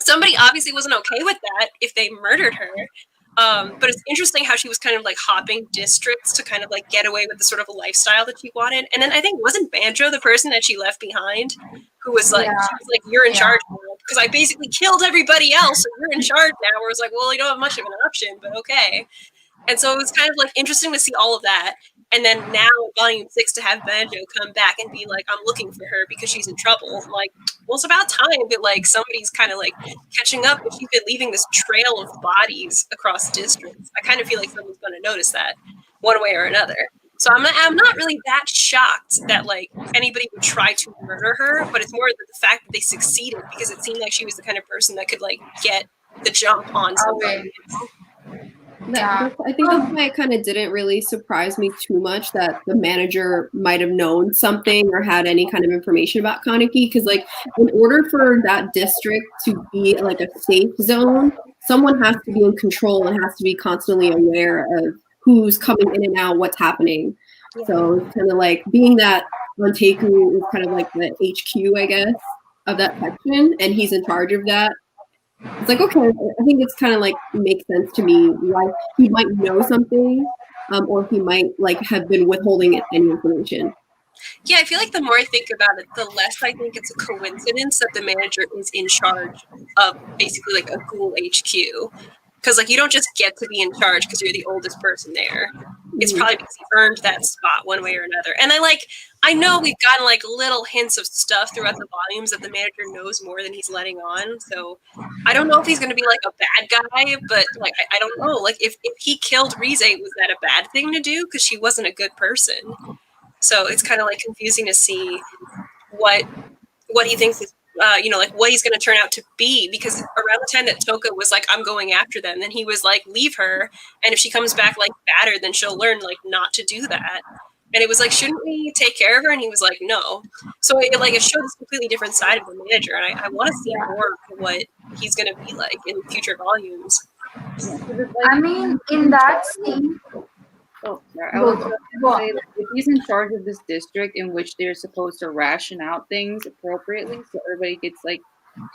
somebody obviously wasn't okay with that if they murdered her. But it's interesting how she was kind of like hopping districts to kind of like get away with the sort of a lifestyle that she wanted. And then I think wasn't Banjo the person that she left behind, who was like, Yeah. she was like, you're in Yeah. charge now, because I basically killed everybody else, so you're in charge now. Where it's like, well, you don't have much of an option, but okay. And so it was kind of like interesting to see all of that. And then now volume 6 to have Banjo come back and be like, I'm looking for her because she's in trouble. I'm like, well, it's about time that like somebody's kind of like catching up, but she's been leaving this trail of bodies across districts. I kind of feel like someone's going to notice that one way or another. So I'm not really that shocked that like anybody would try to murder her, but it's more the fact that they succeeded because it seemed like she was the kind of person that could like get the jump on somebody. Yeah. I think that's why it kind of didn't really surprise me too much that the manager might have known something or had any kind of information about Kaneki. Because, like, in order for that district to be like a safe zone, someone has to be in control and has to be constantly aware of who's coming in and out, what's happening. So it's kind of like being that Monteku is kind of like the HQ, I guess, of that section, and he's in charge of that. It's like, okay, I think it's kind of like makes sense to me why he might know something, or he might like have been withholding any information. Yeah, I feel like the more I think about it, the less I think it's a coincidence that the manager is in charge of basically like a Ghoul HQ. Because like you don't just get to be in charge because you're the oldest person there. It's probably because he earned that spot one way or another. And I know we've gotten like little hints of stuff throughout the volumes that the manager knows more than he's letting on. So I don't know if he's going to be like a bad guy, but like I don't know. Like if he killed Rize, was that a bad thing to do? Because she wasn't a good person. So it's kind of like confusing to see what he thinks is, like what he's going to turn out to be. Because around the time that Toka was like, I'm going after them, then he was like, leave her. And if she comes back like battered, then she'll learn like not to do that. And it was like, shouldn't we take care of her? And he was like, no. So it showed this completely different side of the manager. And I want to see more of what he's going to be like in future volumes. I mean, in that scene. Oh, sorry. I was going to say, like, if he's in charge of this district in which they're supposed to ration out things appropriately, so everybody gets like,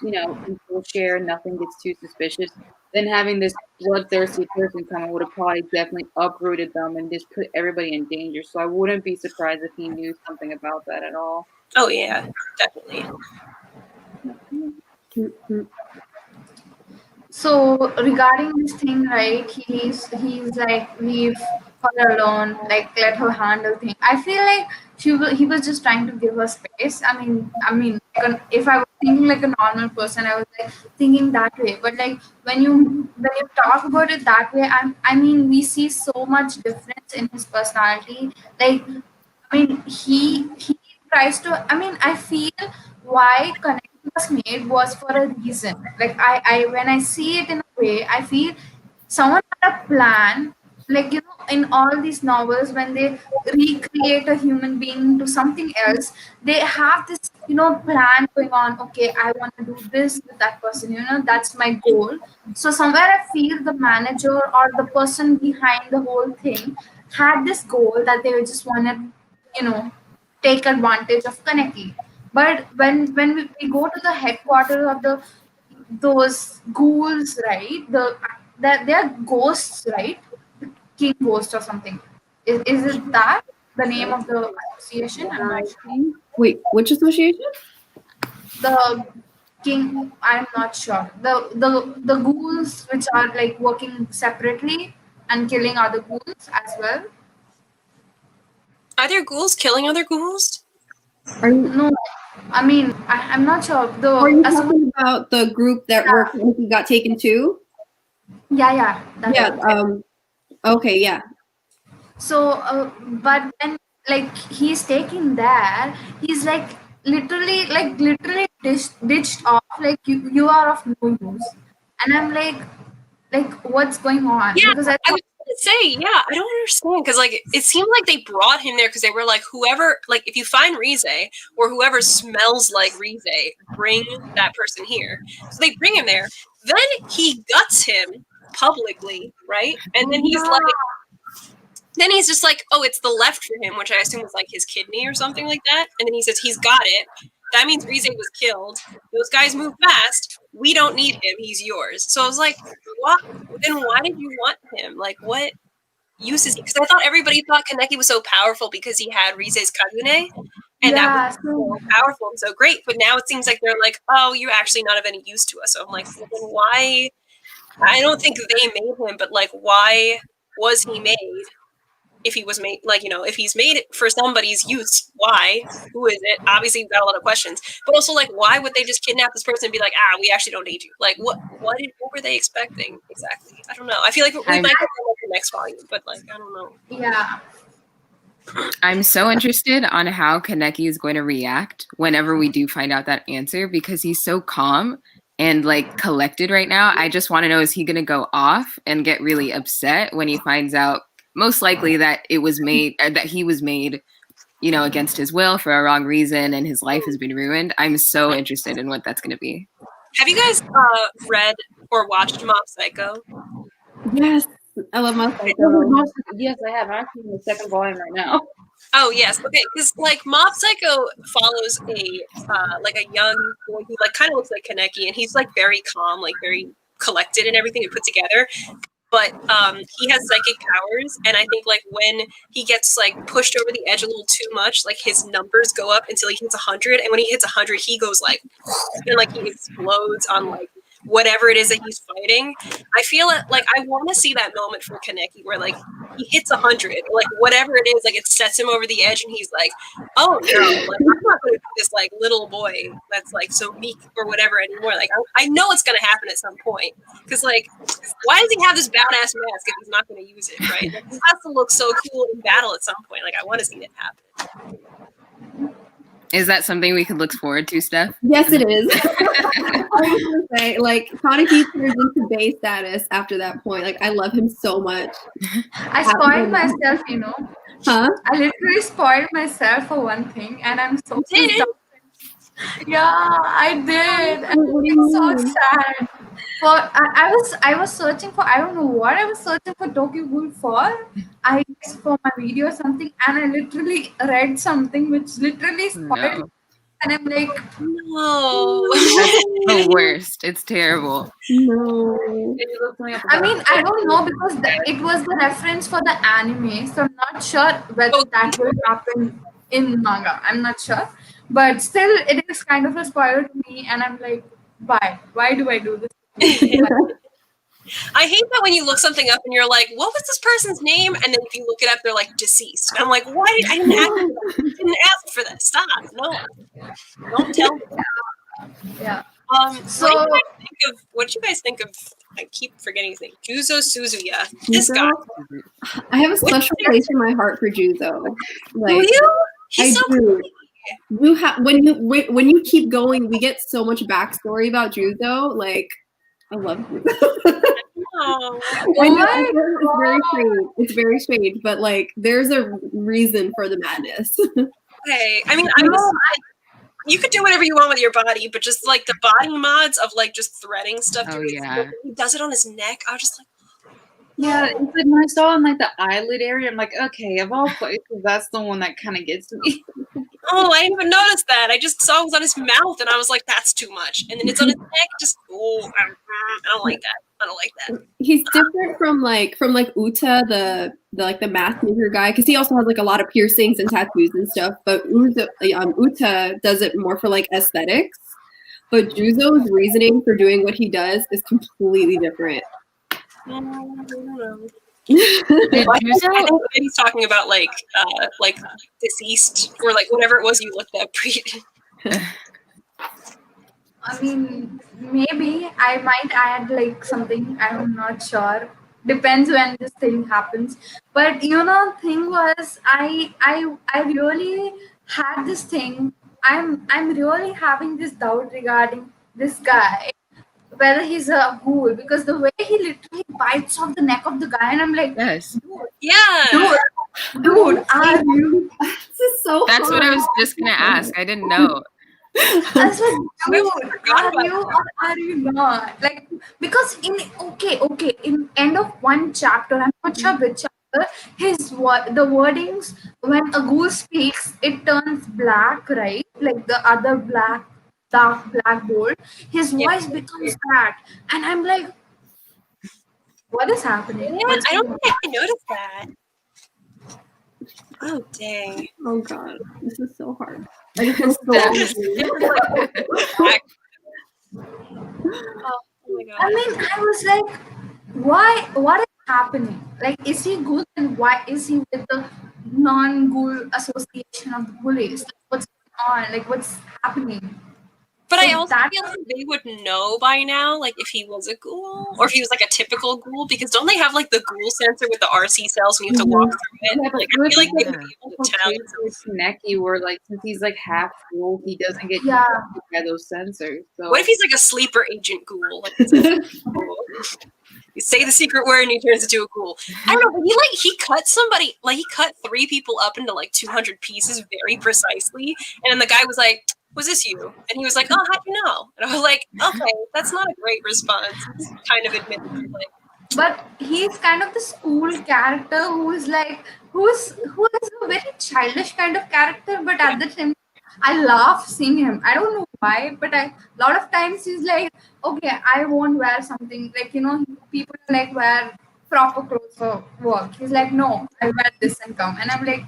equal share, nothing gets too suspicious, then having this bloodthirsty person come would have probably definitely uprooted them and just put everybody in danger. So I wouldn't be surprised if he knew something about that at all. Oh yeah, definitely. So regarding this thing, right? He's like, leave her alone, like let her handle things. I feel like he was just trying to give her space. I mean, if I was thinking like a normal person, I was like thinking that way. But like when you talk about it that way, I mean, we see so much difference in his personality. Like, I mean, he tries to. I mean, I feel why Connect was made was for a reason. Like I when I see it in a way, I feel someone had a plan like in all these novels, when they recreate a human being into something else, they have this plan going on. Okay, I want to do this with that person, that's my goal. So somewhere I feel the manager or the person behind the whole thing had this goal that they just wanted you know take advantage of Kaneki. But when we go to the headquarters of those ghouls, right? That they are ghosts, right? King Ghost or something. Is it that the name of the association? I'm not sure. Wait, which association? The King. I'm not sure. The ghouls which are like working separately and killing other ghouls as well. Are there ghouls killing other ghouls? Are you, No, I mean I'm not sure. are you talking about the group that worked when he got taken to? Yeah. Yeah. Okay. Yeah. So, but then, like, he's taking there, he's like literally ditched off. Like, you are of no use, and I'm like, what's going on? Yeah, Because I I thought, was gonna say, yeah, I don't understand because like it seemed like they brought him there because they were like, whoever, like, if you find Rize or whoever smells like Rize, bring that person here. So they bring him there. Then he guts him publicly, right? And then he's like, then he's just like, oh, it's the left for him, which I assume was like his kidney or something like that. And then he says he's got it. That means Rize was killed. Those guys move fast. We don't need him. He's yours. So I was like, what? Then why did you want him? Like, what use is he? Because I thought everybody thought Kaneki was so powerful because he had Rize's Kagune. And that was so powerful and so great. But now it seems like they're like, oh, you're actually not of any use to us. So I'm like, well, then why? I don't think they made him, but like, why was he made? If he was made, like, if he's made it for somebody's use, why? Who is it? Obviously, we've got a lot of questions. But also, like, why would they just kidnap this person and be like, we actually don't need you? Like, what were they expecting exactly? I don't know. I feel like we might get like the next volume, but like, I don't know. yeah. I'm so interested on how Kaneki is going to react whenever we do find out that answer because he's so calm and like collected right now. I just want to know, is he going to go off and get really upset when he finds out most likely that it was made, that he was made, against his will for a wrong reason and his life has been ruined? I'm so interested in what that's going to be. Have you guys read or watched Mob Psycho? Yes, I love Mob Psycho. Yes, I have. I'm actually in the second volume right now. Oh yes, okay. Because like Mob Psycho follows a young boy who like kind of looks like Kaneki, and he's like very calm, like very collected and everything and put together. But he has psychic powers, and I think like when he gets like pushed over the edge a little too much, like his numbers go up until he hits 100, and when he hits 100, he goes like, and like he explodes on like whatever it is that he's fighting. I feel like I want to see that moment from Kaneki where like he hits 100, or like whatever it is, like it sets him over the edge, and he's like, oh no, like I'm not going to be this like little boy that's like so weak or whatever anymore. Like I know it's going to happen at some point because like why does he have this badass mask if he's not going to use it, right? Like, he has to look so cool in battle at some point. Like I want to see it happen. Is that something we could look forward to, Steff? Yes, it is. I was gonna say, like, Kaneki turns into Bay status after that point. Like, I love him so much. I spoiled myself, Huh? I literally spoiled myself for one thing, and I'm so pissed off. Yeah, I did. And it's so sad. I was searching for, I don't know what I was searching for Tokyo Ghoul for. I guess for my video or something, and I literally read something which literally spoiled. No. And I'm like, No. That's the worst. It's terrible. No. I mean, I don't know because it was the reference for the anime, so I'm not sure whether that will happen in manga. I'm not sure, but still, it is kind of a spoiler to me, and I'm like, why? Why do I do this? I hate that when you look something up and you're like, what was this person's name? And then if you look it up, they're like deceased. And I'm like, why? I didn't ask for this. Stop. No. Don't tell me. Yeah. So what do you guys think of I keep forgetting his name. Juzo Suzuya. This guy. I have a special place in my heart for Juzo. Like, Do you? He's so do. You have when you keep going, we get so much backstory about Juzo. Like, I love Juzo. Oh. I know, my it's very strange. It's very strange, but like there's a reason for the madness. Okay. I mean, you could do whatever you want with your body, but just like the body mods of like just threading stuff. Oh, to yeah. He does it on his neck. I was just like, Yeah, it's like when I saw in like the eyelid area, I'm like, okay, of all places, that's the one that kind of gets me. oh, I didn't even notice that. I just saw it was on his mouth, and I was like, that's too much. And then it's on his neck. Just I don't like that. I don't like that. He's different from Uta, the like the math maker guy, because he also has like a lot of piercings and tattoos and stuff. But Uta does it more for like aesthetics. But Juzo's reasoning for doing what he does is completely different. I don't know. Did I Juzo? think he's talking about like deceased or like whatever it was you looked up. I mean, maybe I might add like something. I'm not sure. Depends when this thing happens. But thing was, I really had this thing. I'm really having this doubt regarding this guy, whether he's a ghoul, because the way he literally bites off the neck of the guy, and I'm like, Yes. Yeah. dude, are you? This is so That's what I was just going to ask. I didn't know. I was like, dude, are you or are you not? Like, because in end of one chapter, I'm not sure which chapter, the wordings, when a ghoul speaks, it turns black, right? Like the other dark black gold. His voice becomes that, and I'm like, what is happening? Yeah, I don't think I noticed that. Oh dang. Oh god, this is so hard. I just feel so Oh my god. I mean, I was like, why? What is happening? Like, is he good? And why is he with the non-ghoul association of the bullies? Like, what's going on? Like, what's happening? But I So also that- feel like they would know by now, like if he was a ghoul or if he was like a typical ghoul, because don't they have like the ghoul sensor with the RC cells when you have to walk through it? Yeah, but Like I feel like they yeah. would be able to tell. Kaneki, where like since he's like half ghoul, he doesn't get Yeah. detected by those sensors. So What if he's like a sleeper agent ghoul? Like, it's a ghoul. You say the secret word and he turns into a ghoul. I don't know, but he cut somebody, like he cut 3 people up into like 200 pieces very precisely, and then the guy was like, was this you? And he was like, oh, how'd you know? And I was like, okay, that's not a great response. He's kind of admitted, like, but he's kind of this cool character who is a very childish kind of character, but at the same I laugh seeing him. I don't know why, but a lot of times he's like, okay, I won't wear something like people like wear proper clothes for work. He's like, no, I'll wear this and come. And I'm like,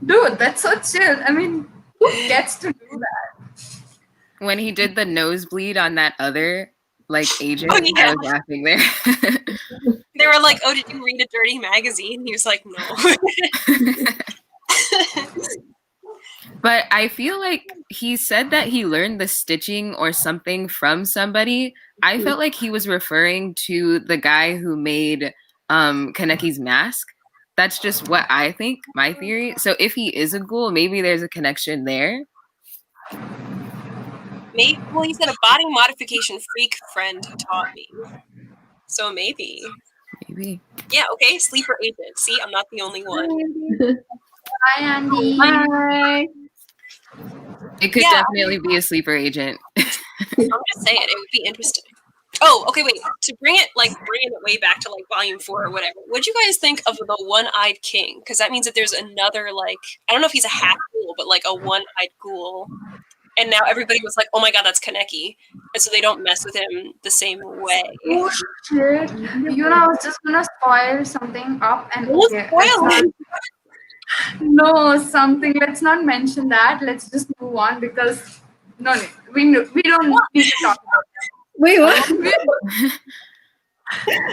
dude, that's so chill. I mean, who gets to do that? When he did the nosebleed on that other like agent, Oh, yeah. I was laughing there. they were like, oh, did you read a dirty magazine? He was like, no. But I feel like he said that he learned the stitching or something from somebody. I felt like he was referring to the guy who made Kaneki's mask. That's just what I think, my theory. So if he is a ghoul, maybe there's a connection there. Maybe, well, he said a body modification freak friend taught me. So maybe. Maybe. Yeah, okay, sleeper agent. See, I'm not the only one. Hi, Andy. Bye. It could definitely be a sleeper agent. I'm just saying, it would be interesting. Oh, okay, wait. To bring it way back to like volume 4 or whatever. What'd you guys think of the one-eyed king? Because that means that there's another like I don't know if he's a half ghoul, but like a one-eyed ghoul. And now everybody was like, "Oh my god, that's Kaneki," and so they don't mess with him the same way. Oh shit! I was just gonna spoil something up and Don't okay, spoil let's it. no, something. Let's not mention that. Let's just move on because no, we don't need to talk about that. Wait, what?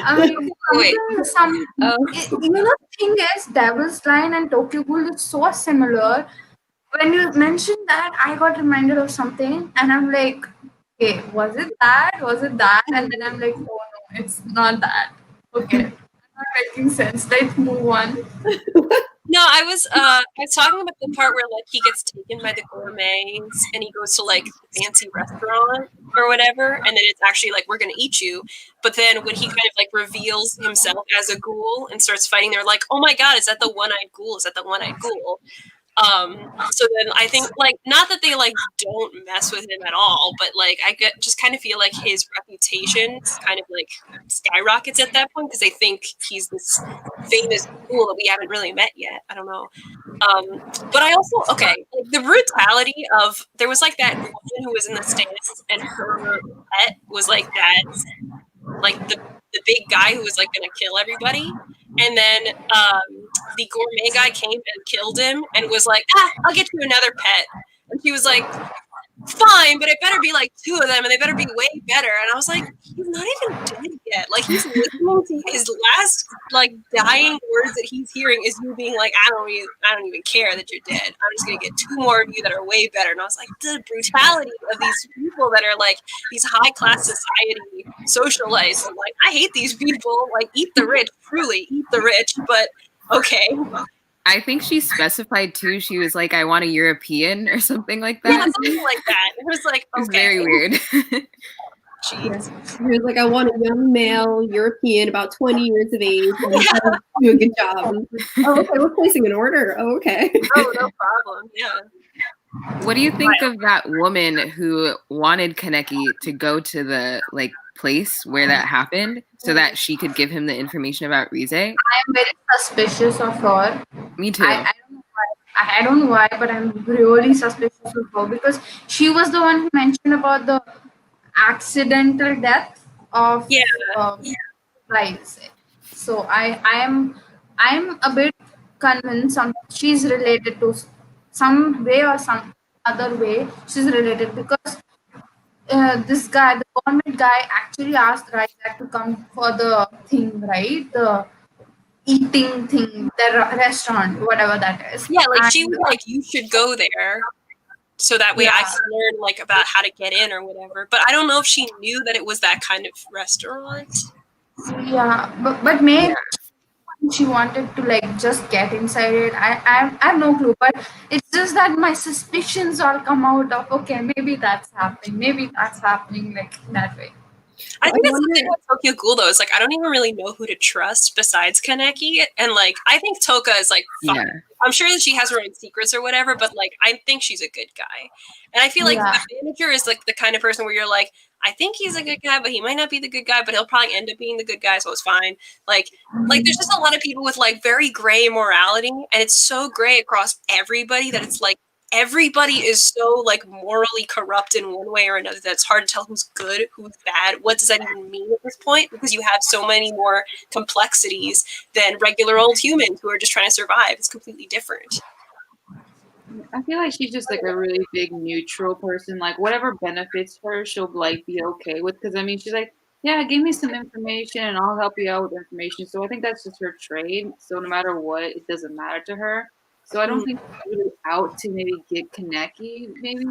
I mean, Wait. the thing is, Devil's Line and Tokyo Ghoul is so similar. When you mentioned that, I got reminded of something, and I'm like, okay, was it that? Was it that? And then I'm like, oh no, it's not that. Okay, not making sense. Let's move on. No, I was talking about the part where like he gets taken by the gourmets and he goes to like the fancy restaurant or whatever, and then it's actually like we're gonna eat you. But then when he kind of like reveals himself as a ghoul and starts fighting, they're like, "Oh my god, is that the one-eyed ghoul? Is that the one-eyed ghoul?" So then I think like not that they like don't mess with him at all, but like I just kind of feel like his reputation kind of like skyrockets at that point because they think he's this famous ghoul that we haven't really met yet. I don't know. But I also like the brutality of there was like that woman who was in the stands and her pet was like that like the big guy who was like gonna kill everybody. And then the gourmet guy came and killed him and was like, I'll get you another pet. And she was like, fine, but it better be like 2 of them and they better be way better. And I was like, he's not even dead yet. Like he's listening to his last like dying words that he's hearing is you being like, I don't even care that you're dead. I'm just gonna get 2 more of you that are way better. And I was like, the brutality of these people that are like these high class society socialites. I'm like, I hate these people. Like eat the rich, truly eat the rich, but okay. I think she specified too. She was like, "I want a European" or something like that. Yeah, something like that. It was like, okay. It's very weird. Jeez. He was like, I want a young male European, about 20 years of age, and do a good job. Oh, okay, we're placing an order. Oh, okay. Oh, no problem. Yeah. What do you think of that woman who wanted Kaneki to go to the like place where that happened so that she could give him the information about Rize? I am very suspicious of her. Me too. I don't know why, but I'm really suspicious of her because she was the one who mentioned about the accidental death of Rize. So I'm a bit convinced she's related to some way or some other way. She's related because this guy, the government guy, actually asked Raja to come for the thing, right? The eating thing, the restaurant, whatever that is. Yeah, like she was like, you should go there so that way I can learn like about how to get in or whatever. But I don't know if she knew that it was that kind of restaurant. Yeah, but maybe she wanted to like just get inside it. I have no clue, but it's just that my suspicions all come out of okay, maybe that's happening like that way. I think that's the thing with Tokyo Ghoul though, is like I don't even really know who to trust besides Kaneki. And like I think Toka is like fine. Yeah. I'm sure that she has her own secrets or whatever, but like I think she's a good guy. And I feel like the manager is like the kind of person where you're like, I think he's a good guy, but he might not be the good guy, but he'll probably end up being the good guy, so it's fine. Like there's just a lot of people with like very gray morality, and it's so gray across everybody that it's like everybody is so like morally corrupt in one way or another that it's hard to tell who's good, who's bad. What does that even mean at this point? Because you have so many more complexities than regular old humans who are just trying to survive. It's completely different. I feel like she's just like a really big neutral person. Like whatever benefits her, she'll like be okay with. Because I mean, she's like, yeah, give me some information and I'll help you out with information. So I think that's just her trade. So no matter what, it doesn't matter to her. So I don't think she's really out to maybe get Kaneki, maybe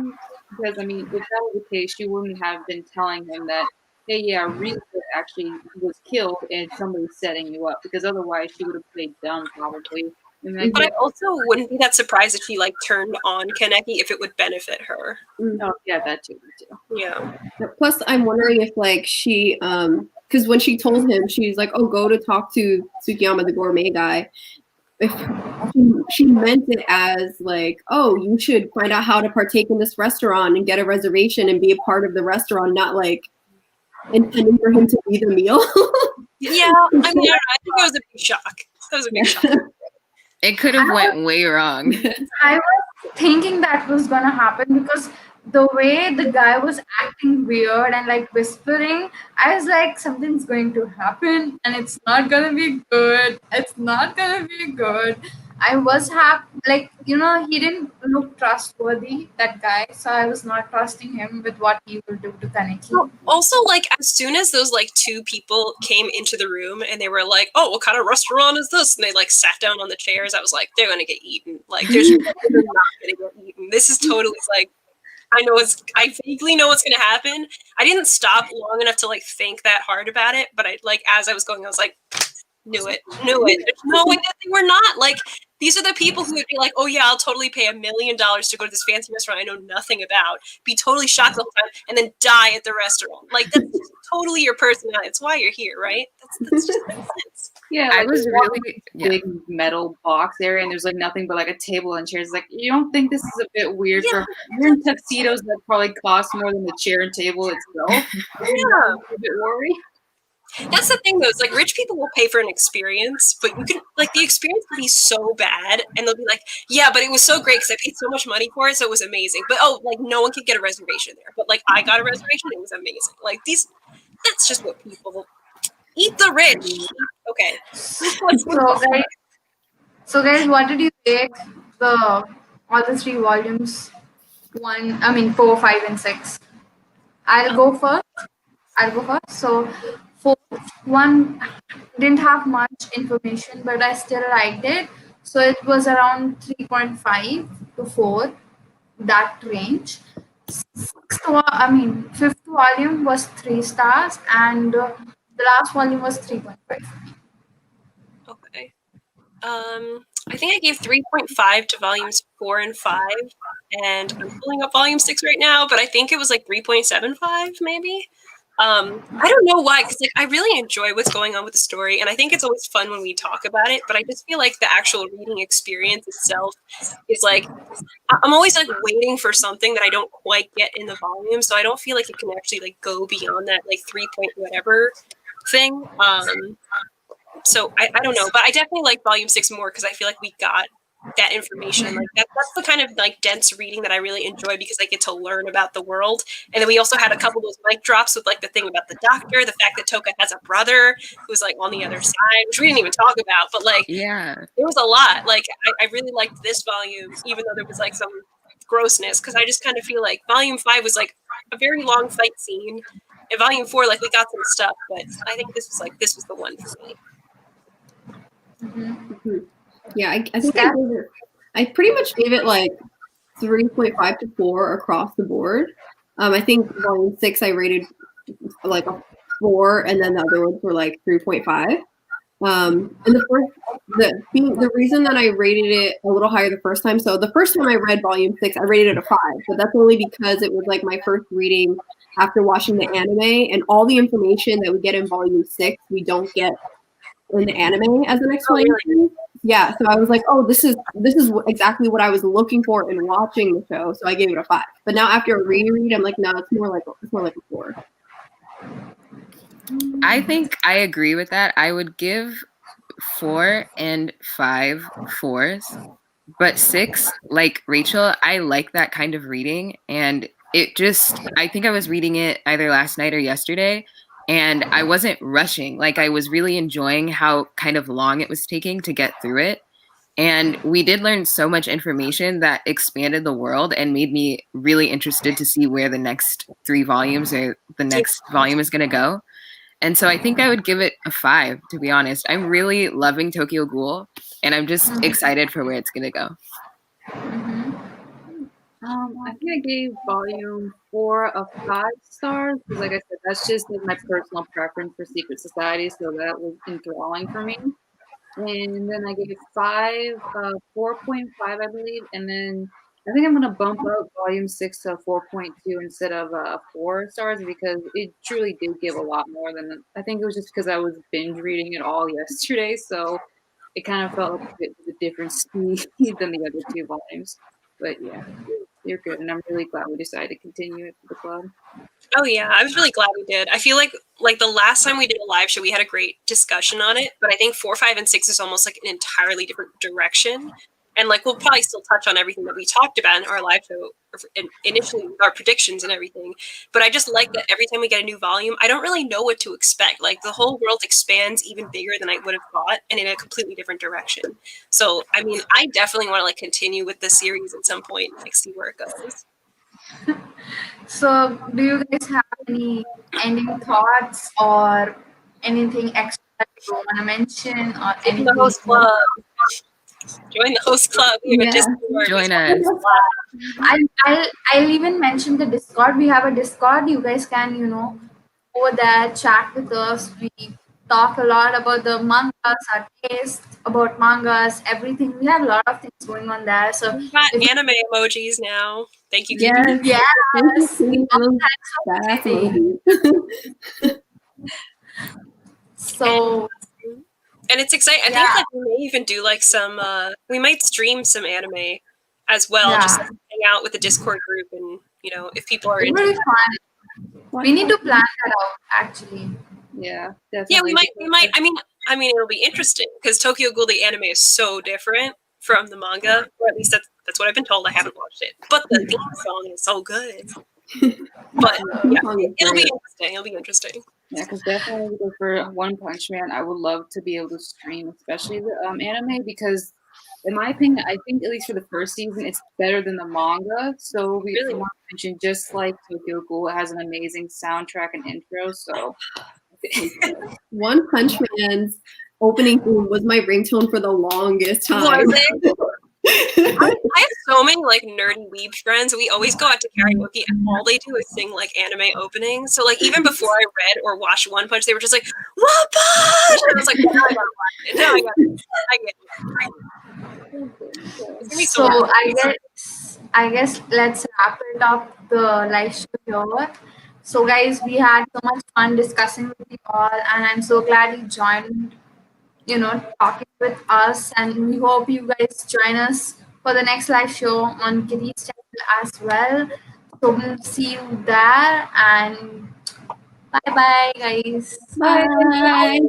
because I mean, if that was the case, she wouldn't have been telling him that, hey, yeah, Rize actually was killed and somebody's setting you up. Because otherwise, she would have played dumb probably. But I also wouldn't be that surprised if she like turned on Kaneki if it would benefit her. Oh, yeah, that too. Yeah. Plus, I'm wondering if like she, because when she told him, she's like, "Oh, go to talk to Tsukiyama, the gourmet guy." If she meant it as like, "Oh, you should find out how to partake in this restaurant and get a reservation and be a part of the restaurant," not like intending for him to be the meal. Yeah, I mean, I think it was a big shock. That was a big shock. It could have went way wrong. I was thinking that was gonna happen because the way the guy was acting weird and like whispering, I was like, something's going to happen and it's not gonna be good. It's not gonna be good. I was like, you know, he didn't look trustworthy, that guy, so I was not trusting him with what he will do to Kaneki. Also, like, as soon as those, like, 2 people came into the room and they were like, oh, what kind of restaurant is this? And they, like, sat down on the chairs, I was like, they're gonna get eaten. Like, they're not gonna get eaten. This is totally, like, I vaguely know what's gonna happen. I didn't stop long enough to, like, think that hard about it, but I, like, as I was going, I was like, knew it. There's no way that they were not. Like, these are the people who would be like, oh yeah, I'll totally pay $1 million to go to this fancy restaurant I know nothing about, be totally shocked the whole time, and then die at the restaurant. Like, that's totally your personality. That's why you're here, right? That's just makes sense. Yeah, I like was you walk really in this big metal box area, and there's like nothing but like a table and chairs. Like, you don't think this is a bit weird for you're in tuxedos that probably cost more than the chair and table itself? Yeah. A bit worried. That's the thing, though. It's like rich people will pay for an experience, but you can like the experience can be so bad, and they'll be like, "Yeah, but it was so great because I paid so much money for it, so it was amazing." But like no one could get a reservation there. But like I got a reservation, it was amazing. Like that's just what people eat the rich. Okay. So guys, what did you rate all the 3 volumes? 4, 5, and 6. I'll go first. So, fourth one didn't have much information, but I still liked it. So it was around 3.5 to 4, that range. Fifth volume was 3 stars, and the last volume was 3.5. Okay. I think I gave 3.5 to volumes 4 and 5, and I'm pulling up volume 6 right now, but I think it was like 3.75 maybe. I don't know why, because like I really enjoy what's going on with the story, and I think it's always fun when we talk about it. But I just feel like the actual reading experience itself is like I'm always like waiting for something that I don't quite get in the volume, so I don't feel like it can actually like go beyond that like 3 point whatever thing. So I don't know, but I definitely like volume 6 more because I feel like we got that information. Like that's the kind of like dense reading that I really enjoy because I get to learn about the world. And then we also had a couple of those mic drops with like the thing about the doctor, the fact that Toka has a brother who's like on the other side, which we didn't even talk about, but like yeah. there was a lot. Like I really liked this volume, even though there was like some grossness, because I just kind of feel like volume 5 was like a very long fight scene. And volume 4, like we got some stuff, but I think this was the one for me. Mm-hmm. Yeah, I think I pretty much gave it like 3.5 to 4 across the board. I think volume 6 I rated like a 4, and then the other ones were like 3.5. And the reason that I rated it a little higher the first time. So the first time I read volume 6, I rated it a 5, but that's only because it was like my first reading after watching the anime, and all the information that we get in volume 6 we don't get in the anime as an explanation. Oh, really? Yeah, so I was like, oh, this is exactly what I was looking for in watching the show, so I gave it a 5. But now after a reread, I'm like, no, it's more like a 4. I think I agree with that. I would give 4 and 5 4s, but 6, like Rachel, I like that kind of reading, and I think I was reading it either last night or yesterday, and I wasn't rushing. Like I was really enjoying how kind of long it was taking to get through it. And we did learn so much information that expanded the world and made me really interested to see where the next 3 volumes or the next volume is going to go. And so I think I would give it a 5, to be honest. I'm really loving Tokyo Ghoul, and I'm just excited for where it's going to go. I think I gave volume 4 a 5 stars because, like I said, that's just my personal preference for Secret Society, so that was enthralling for me. And then I gave 5 4.5, I believe, and then I think I'm gonna bump up volume 6 to 4.2 instead of 4 stars because it truly did give a lot more than. I think it was just because I was binge reading it all yesterday, so it kind of felt like a bit of a different speed than the other 2 volumes. But yeah, you're good, and I'm really glad we decided to continue it for the club. Oh yeah, I was really glad we did. I feel like the last time we did a live show, we had a great discussion on it, but I think 4, 5, and 6 is almost like an entirely different direction. And like we'll probably still touch on everything that we talked about in our live show initially, our predictions and everything. But I just like that every time we get a new volume, I don't really know what to expect. Like the whole world expands even bigger than I would have thought, and in a completely different direction. So I mean, I definitely want to like continue with the series at some point, like see where it goes. So, do you guys have any ending thoughts or anything extra that you want to mention or anything? The host club. Join the host club. Join us. I'll even mention the Discord. We have a Discord. You guys can, over there chat with us. We talk a lot about the mangas, our taste about mangas, everything. We have a lot of things going on there. So We've got anime emojis now. Thank you, Yes. Kiki. yes, Thank you. thanks for Badass participating. emojis. So And it's exciting. I think like we may even do like some. We might stream some anime as well, just yeah, like, hang out with the Discord group, and you know, if people are it into will be that. fun. We need to plan that out actually. Yeah, Yeah, definitely. we might. I mean, it'll be interesting because Tokyo Ghoul the anime is so different from the manga, or at least that's what I've been told. I haven't watched it, but the theme song is so good. But yeah, it'll be interesting. It'll be interesting. Yeah, because definitely for One Punch Man, I would love to be able to stream, especially the anime, because in my opinion, I think at least for the first season, it's better than the manga. So we Really? want to mention, just like Tokyo Ghoul, it has an amazing soundtrack and intro. So One Punch Man's opening theme was my ringtone for the longest time. Was it? I have so many like nerdy weeb friends. We always go out to karaoke, and all they do is sing like anime openings. So like even before I read or watched One Punch, they were just like One Punch, and I was like, now I gotta watch it. Now I got it. I get it. It's gonna be so So awesome. I guess let's wrap it up the live show here. So guys, we had so much fun discussing with you all, and I'm so glad you joined. Talking with us, and we hope you guys join us for the next live show on Kitty's channel as well. So we'll see you there, and bye bye, guys. Bye.